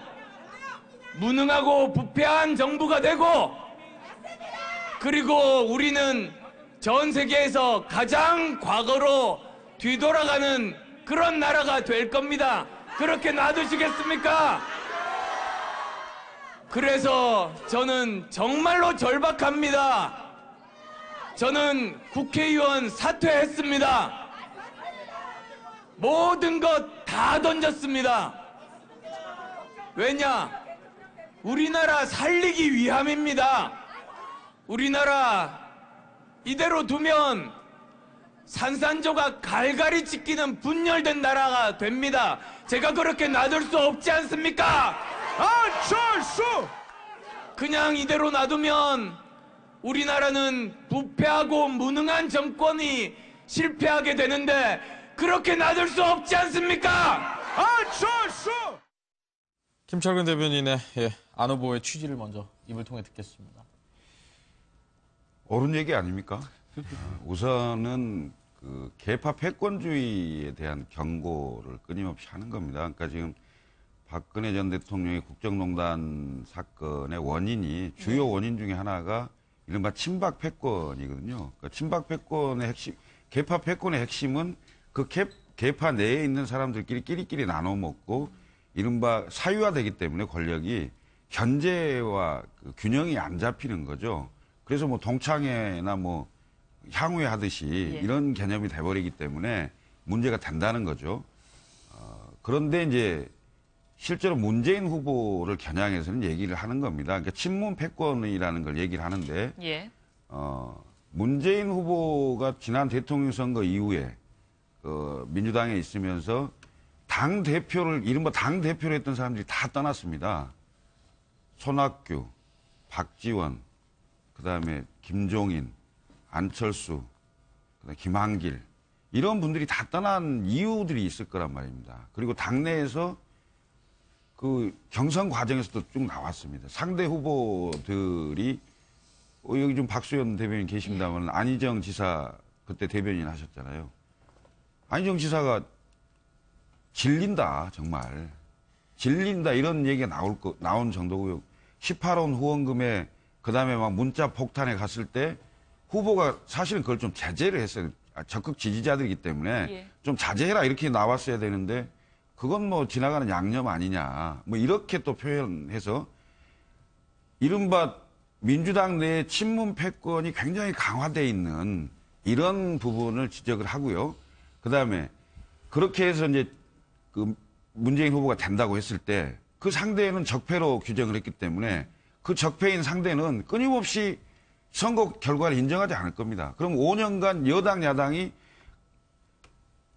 무능하고 부패한 정부가 되고 그리고 우리는 전 세계에서 가장 과거로 뒤돌아가는 그런 나라가 될 겁니다. 그렇게 놔두시겠습니까? 그래서 저는 정말로 절박합니다. 저는 국회의원 사퇴했습니다. 모든 것 다 던졌습니다. 왜냐? 우리나라 살리기 위함입니다. 우리나라 이대로 두면 산산조각 갈갈이 찢기는 분열된 나라가 됩니다. 제가 그렇게 놔둘 수 없지 않습니까? 안철수! 그냥 이대로 놔두면 우리나라는 부패하고 무능한 정권이 실패하게 되는데 그렇게 놔둘 수 없지 않습니까? 안철수! 김철근 대변인의 안 후보의 취지를 먼저 입을 통해 듣겠습니다. 옳은 얘기 아닙니까? 우선은 그 개파 패권주의에 대한 경고를 끊임없이 하는 겁니다. 그러니까 지금 박근혜 전 대통령의 국정농단 사건의 원인이 주요 원인 중에 하나가 이른바 친박 패권이거든요. 그러니까 친박 패권의 핵심, 개파 패권의 핵심은 그 개파 내에 있는 사람들끼리 끼리끼리 나눠 먹고 이른바 사유화되기 때문에 권력이 견제와 그 균형이 안 잡히는 거죠. 그래서 뭐 동창회나 뭐 향후회 하듯이 이런 개념이 돼버리기 때문에 문제가 된다는 거죠. 그런데 이제 실제로 문재인 후보를 겨냥해서는 얘기를 하는 겁니다. 그러니까 친문 패권이라는 걸 얘기를 하는데 문재인 후보가 지난 대통령 선거 이후에 민주당에 있으면서 당 대표를 이른바 당 대표를 했던 사람들이 다 떠났습니다. 손학규, 박지원, 그다음에 김종인, 안철수, 그다음에 김한길 이런 분들이 다 떠난 이유들이 있을 거란 말입니다. 그리고 당내에서 그 경선 과정에서도 쭉 나왔습니다. 상대 후보들이 여기 좀 박수현 대변인 계십니다만 안희정 지사 그때 대변인 하셨잖아요. 안희정 지사가 질린다 정말 질린다 이런 얘기가 나온 정도고요. 18원 후원금에 그다음에 막 문자 폭탄에 갔을 때 후보가 사실은 그걸 좀 자제를 했어요. 적극 지지자들이기 때문에 좀 자제해라 이렇게 나왔어야 되는데 그건 뭐 지나가는 양념 아니냐 뭐 이렇게 또 표현해서 이른바 민주당 내에 친문 패권이 굉장히 강화돼 있는 이런 부분을 지적을 하고요. 그다음에 그렇게 해서 이제 그 문재인 후보가 된다고 했을 때 그 상대는 적폐로 규정을 했기 때문에 그 적폐인 상대는 끊임없이 선거 결과를 인정하지 않을 겁니다. 그럼 5년간 여당 야당이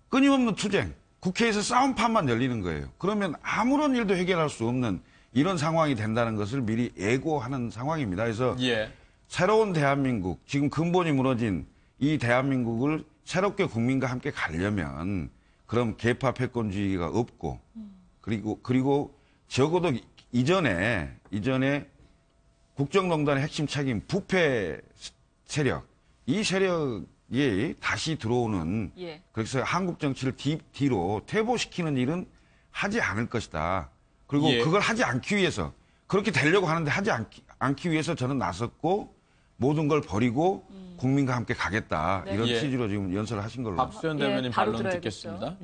끊임없는 투쟁, 국회에서 싸움판만 열리는 거예요. 그러면 아무런 일도 해결할 수 없는 이런 상황이 된다는 것을 미리 예고하는 상황입니다. 그래서 새로운 대한민국, 지금 근본이 무너진 이 대한민국을 새롭게 국민과 함께 가려면 그럼 계파 패권주의가 없고 그리고 적어도 이전에 국정농단의 핵심 책임 부패 세력 이 세력이 다시 들어오는 그래서 한국 정치를 뒤로 퇴보시키는 일은 하지 않을 것이다. 그리고 그걸 하지 않기 위해서 그렇게 되려고 하는데 하지 않기 위해서 저는 나섰고 모든 걸 버리고 국민과 함께 가겠다. 이런 취지로 지금 연설을 하신 걸로. 박수현 대변인 반론 듣겠습니다.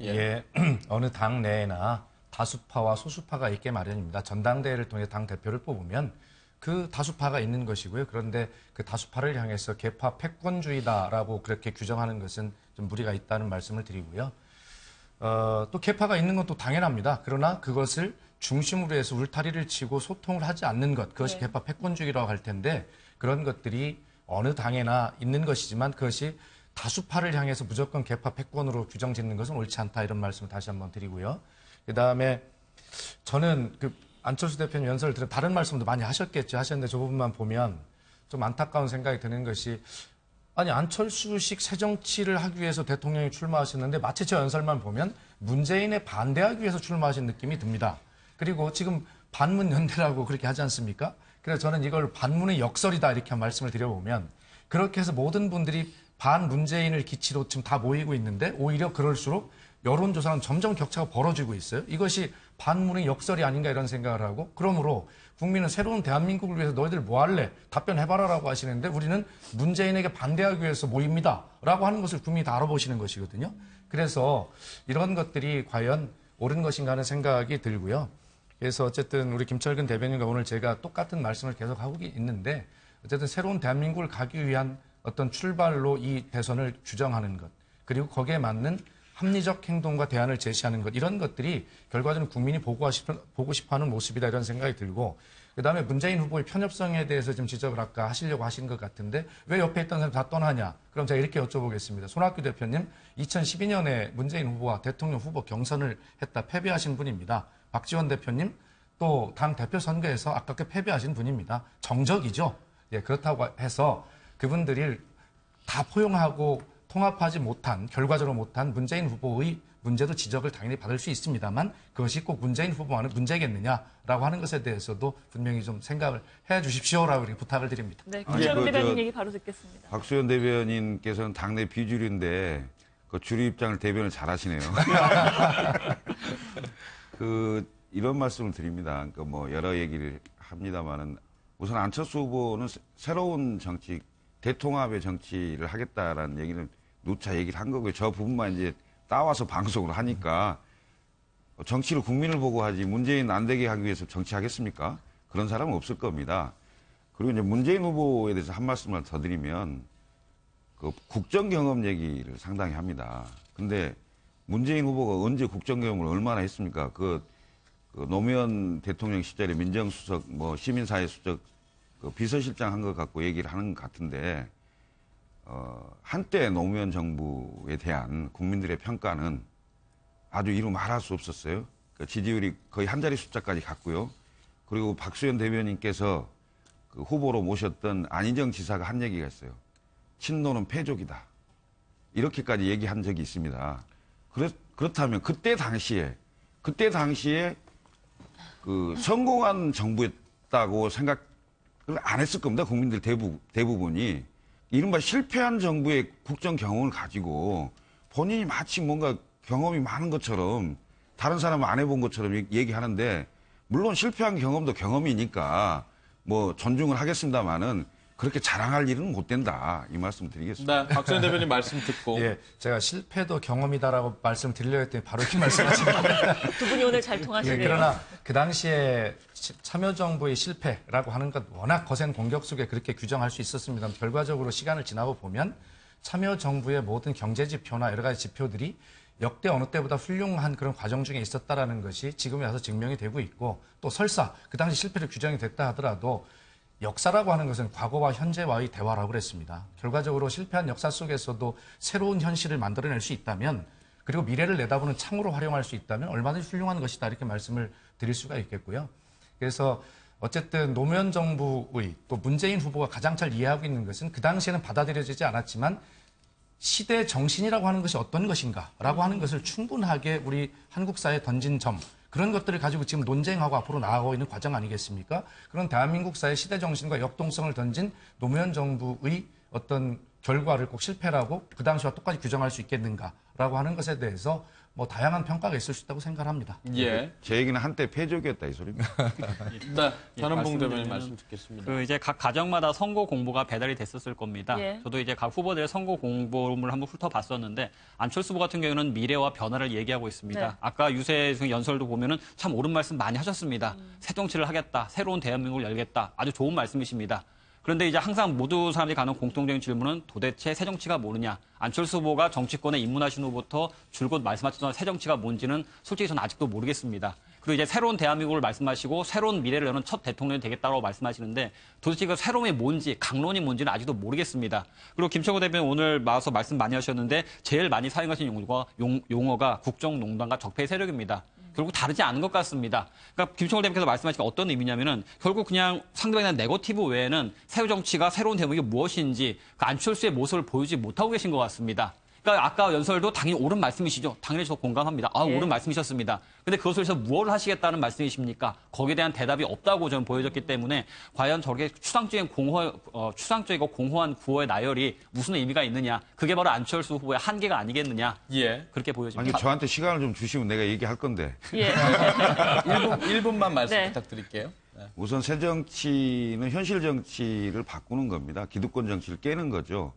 어느 당 내에나 다수파와 소수파가 있게 마련입니다. 전당대회를 통해 당 대표를 뽑으면 그 다수파가 있는 것이고요. 그런데 그 다수파를 향해서 계파 패권주의다라고 그렇게 규정하는 것은 좀 무리가 있다는 말씀을 드리고요. 또 계파가 있는 건 또 당연합니다. 그러나 그것을 중심으로 해서 울타리를 치고 소통을 하지 않는 것, 그것이 계파 패권주의라고 할 텐데 그런 것들이 어느 당에나 있는 것이지만 그것이 다수파를 향해서 무조건 계파 패권으로 규정짓는 것은 옳지 않다 이런 말씀을 다시 한번 드리고요. 그다음에 저는 그 안철수 대표님 연설을 들은 다른 말씀도 많이 하셨는데 저 부분만 보면 좀 안타까운 생각이 드는 것이 아니 안철수식 새정치를 하기 위해서 대통령이 출마하셨는데 마치 저 연설만 보면 문재인에 반대하기 위해서 출마하신 느낌이 듭니다. 그리고 지금 반문연대라고 그렇게 하지 않습니까? 그래서 저는 이걸 반문의 역설이다 이렇게 말씀을 드려보면 그렇게 해서 모든 분들이 반문재인을 기치로 지금 다 모이고 있는데 오히려 그럴수록 여론조사는 점점 격차가 벌어지고 있어요. 이것이 반문의 역설이 아닌가 이런 생각을 하고 그러므로 국민은 새로운 대한민국을 위해서 너희들 뭐 할래? 답변해봐라라고 하시는데 우리는 문재인에게 반대하기 위해서 모입니다. 라고 하는 것을 국민이 다 알아보시는 것이거든요. 그래서 이런 것들이 과연 옳은 것인가 하는 생각이 들고요. 그래서 어쨌든 우리 김철근 대변인과 오늘 제가 똑같은 말씀을 계속 하고 있는데 어쨌든 새로운 대한민국을 가기 위한 어떤 출발로 이 대선을 규정하는 것 그리고 거기에 맞는 합리적 행동과 대안을 제시하는 것 이런 것들이 결과적으로 국민이 보고 싶어하는 모습이다 이런 생각이 들고 그다음에 문재인 후보의 편협성에 대해서 좀 지적을 아까 하시려고 하신 것 같은데 왜 옆에 있던 사람 다 떠나냐 그럼 제가 이렇게 여쭤보겠습니다. 손학규 대표님 2012년에 문재인 후보와 대통령 후보 경선을 했다 패배하신 분입니다. 박지원 대표님 또 당 대표 선거에서 아깝게 패배하신 분입니다. 정적이죠. 그렇다고 해서 그분들이 다 포용하고 통합하지 못한 결과적으로 못한 문재인 후보의 문제도 지적을 당연히 받을 수 있습니다만 그것이 꼭 문재인 후보만의 문제겠느냐라고 하는 것에 대해서도 분명히 좀 생각을 해 주십시오라고 부탁을 드립니다. 네, 김철근 대변인 얘기 바로 듣겠습니다. 박수현 대변인께서는 당내 비주류인데 그 주류 입장을 대변을 잘하시네요. 이런 말씀을 드립니다. 그러니까 뭐 여러 얘기를 합니다만은 우선 안철수 후보는 새로운 정치 대통합의 정치를 하겠다라는 얘기는 누차 얘기를 한 거고요. 저 부분만 이제 따와서 방송으로 하니까 정치를 국민을 보고 하지 문재인 안 되게 하기 위해서 정치하겠습니까? 그런 사람은 없을 겁니다. 그리고 이제 문재인 후보에 대해서 한 말씀을 더 드리면 그 국정 경험 얘기를 상당히 합니다. 근데 문재인 후보가 언제 국정 경험을 얼마나 했습니까? 그 노무현 대통령 시절에 민정수석, 뭐 시민사회수석 그 비서실장 한 것 갖고 얘기를 하는 것 같은데 한때 노무현 정부에 대한 국민들의 평가는 아주 이루 말할 수 없었어요. 그러니까 지지율이 거의 한 자리 숫자까지 갔고요. 그리고 박수현 대변인께서 그 후보로 모셨던 안희정 지사가 한 얘기가 있어요. 친노는 패족이다. 이렇게까지 얘기한 적이 있습니다. 그렇다면 그때 당시에 그 성공한 정부였다고 생각을 안 했을 겁니다. 국민들 대부분이. 이른바 실패한 정부의 국정 경험을 가지고 본인이 마치 뭔가 경험이 많은 것처럼 다른 사람은 안 해본 것처럼 얘기하는데 물론 실패한 경험도 경험이니까 뭐 존중을 하겠습니다마는 그렇게 자랑할 일은 못 된다. 이 말씀 드리겠습니다. 네, 박수현 대변인 말씀 듣고. 예, 제가 실패도 경험이다라고 말씀드리려 했더니 바로 이렇게 말씀하시는데 두 분이 오늘 잘 통하시네요. 예, 그러나 그 당시에 참여정부의 실패라고 하는 것 워낙 거센 공격 속에 그렇게 규정할 수 있었습니다. 결과적으로 시간을 지나고 보면 참여정부의 모든 경제지표나 여러 가지 지표들이 역대 어느 때보다 훌륭한 그런 과정 중에 있었다라는 것이 지금에 와서 증명이 되고 있고 또 설사 그 당시 실패를 규정이 됐다 하더라도 역사라고 하는 것은 과거와 현재와의 대화라고 그랬습니다. 결과적으로 실패한 역사 속에서도 새로운 현실을 만들어낼 수 있다면 그리고 미래를 내다보는 창으로 활용할 수 있다면 얼마든지 훌륭한 것이다 이렇게 말씀을 드릴 수가 있겠고요. 그래서 어쨌든 노무현 정부의 또 문재인 후보가 가장 잘 이해하고 있는 것은 그 당시에는 받아들여지지 않았지만 시대 정신이라고 하는 것이 어떤 것인가라고 하는 것을 충분하게 우리 한국 사회에 던진 점 그런 것들을 가지고 지금 논쟁하고 앞으로 나아가고 있는 과정 아니겠습니까? 그런 대한민국 사회 시대 정신과 역동성을 던진 노무현 정부의 어떤 결과를 꼭 실패라고 그 당시와 똑같이 규정할 수 있겠는가라고 하는 것에 대해서 뭐 다양한 평가가 있을 수 있다고 생각합니다. 예. 제 얘기는 한때 패족이었다 이 소리입니다. 네, 전원봉 대변인 말씀 듣겠습니다. 그 이제 각 가정마다 선거 공보가 배달이 됐었을 겁니다. 예. 저도 이제 각 후보들의 선거 공보를 한번 훑어봤었는데 안철수 후보 같은 경우는 미래와 변화를 얘기하고 있습니다. 네. 아까 유세승 연설도 보면은 참 옳은 말씀 많이 하셨습니다. 새 정치를 하겠다, 새로운 대한민국을 열겠다, 아주 좋은 말씀이십니다. 그런데 이제 항상 모두 사람들이 가는 공통적인 질문은 도대체 새 정치가 뭐느냐. 안철수 후보가 정치권에 입문하신 후부터 줄곧 말씀하셨던 새 정치가 뭔지는 솔직히 저는 아직도 모르겠습니다. 그리고 이제 새로운 대한민국을 말씀하시고 새로운 미래를 여는 첫 대통령이 되겠다고 말씀하시는데 도대체 그 새로움이 뭔지 강론이 뭔지는 아직도 모르겠습니다. 그리고 김천호 대변인 오늘 나와서 말씀 많이 하셨는데 제일 많이 사용하신 용어가 국정농단과 적폐 세력입니다. 결국 다르지 않은 것 같습니다. 그러니까 김총월 대표께서 말씀하신 게 어떤 의미냐면은 결국 그냥 상대방에 대한 네거티브 외에는 새로 정치가 새로운 대목이 무엇인지 그 안철수의 모습을 보여주지 못하고 계신 것 같습니다. 그러니까 아까 연설도 당연히 옳은 말씀이시죠. 당연히 저 공감합니다. 예. 옳은 말씀이셨습니다. 근데 그것을 해서 무엇을 하시겠다는 말씀이십니까? 거기에 대한 대답이 없다고 저는 보여졌기 때문에 과연 저렇게 추상적이고 공허한 구호의 나열이 무슨 의미가 있느냐. 그게 바로 안철수 후보의 한계가 아니겠느냐. 예. 그렇게 보여집니다. 아니 저한테 시간을 좀 주시면 내가 얘기할 건데. 예. 1분만 말씀 네. 부탁드릴게요. 네. 우선 새 정치는 현실 정치를 바꾸는 겁니다. 기득권 정치를 깨는 거죠.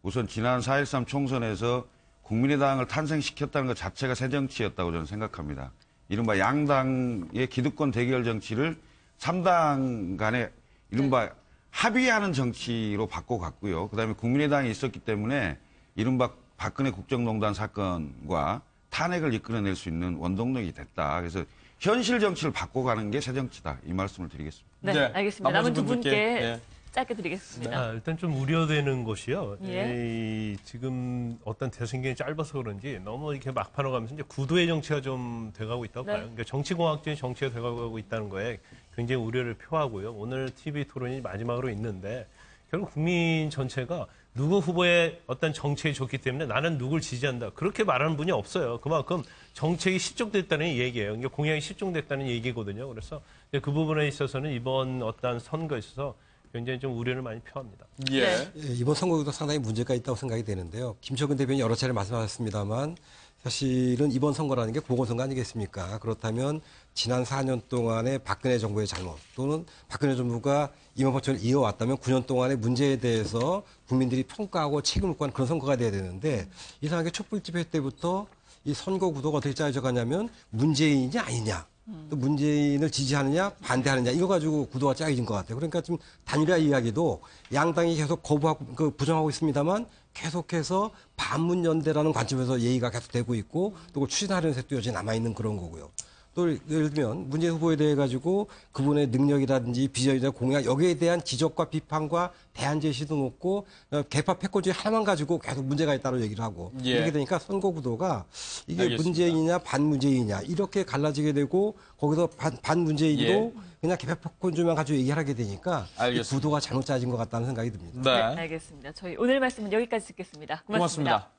우선 지난 4.13 총선에서 국민의당을 탄생시켰다는 것 자체가 새 정치였다고 저는 생각합니다. 이른바 양당의 기득권 대결 정치를 3당 간에 이른바 합의하는 정치로 바꿔갔고요. 그다음에 국민의당이 있었기 때문에 이른바 박근혜 국정농단 사건과 탄핵을 이끌어낼 수 있는 원동력이 됐다. 그래서 현실 정치를 바꿔가는 게 새 정치다. 이 말씀을 드리겠습니다. 네, 알겠습니다. 남은 두 분께 짧게 드리겠습니다. 일단 좀 우려되는 것이요. 예. 지금 어떤 대선기간이 짧아서 그런지 너무 이렇게 막판으로 가면서 이제 구도의 정치가 좀 돼가고 있다고 네. 봐요. 그러니까 정치공학적인 정치가 돼가고 있다는 거에 굉장히 우려를 표하고요. 오늘 TV 토론이 마지막으로 있는데 결국 국민 전체가 누구 후보의 어떤 정책이 좋기 때문에 나는 누굴 지지한다. 그렇게 말하는 분이 없어요. 그만큼 정책이 실종됐다는 얘기예요. 그러니까 공약이 실종됐다는 얘기거든요. 그래서 그 부분에 있어서는 이번 어떤 선거에 있어서 굉장히 좀 우려를 많이 표합니다. 예, 이번 선거도 상당히 문제가 있다고 생각이 되는데요. 김철근 대변인이 여러 차례 말씀하셨습니다만 사실은 이번 선거라는 게 보궐선거 아니겠습니까? 그렇다면 지난 4년 동안의 박근혜 정부의 잘못 또는 박근혜 정부가 이명박정을 이어왔다면 9년 동안의 문제에 대해서 국민들이 평가하고 책임을 묻고 하는 그런 선거가 돼야 되는데 이상하게 촛불 집회 때부터 이 선거 구도가 어떻게 짜여져 가냐면 문재인이 아니냐. 또 문재인을 지지하느냐 반대하느냐 이거 가지고 구도가 짜여진 것 같아요. 그러니까 지금 단일화 이야기도 양당이 계속 거부하고 부정하고 있습니다만 계속해서 반문연대라는 관점에서 얘기가 계속되고 있고 또 그걸 추진하려는 색도 여전히 남아있는 그런 거고요. 또 예를 들면 문재인 후보에 대해 가지고 그분의 능력이라든지 비전이나 공약 여기에 대한 지적과 비판과 대안 제시도 높고 개파 패권주의 하나만 가지고 계속 문제가 있다고 얘기를 하고 예. 이렇게 되니까 선거 구도가 이게 알겠습니다. 문재인이냐 반문재인이냐 이렇게 갈라지게 되고 거기서 반문재인도 예. 그냥 개파 패권주의만 가지고 얘기하게 되니까 이 알겠습니다. 구도가 잘못 짜진 것 같다는 생각이 듭니다. 네. 알겠습니다. 저희 오늘 말씀은 여기까지 듣겠습니다. 고맙습니다. 고맙습니다.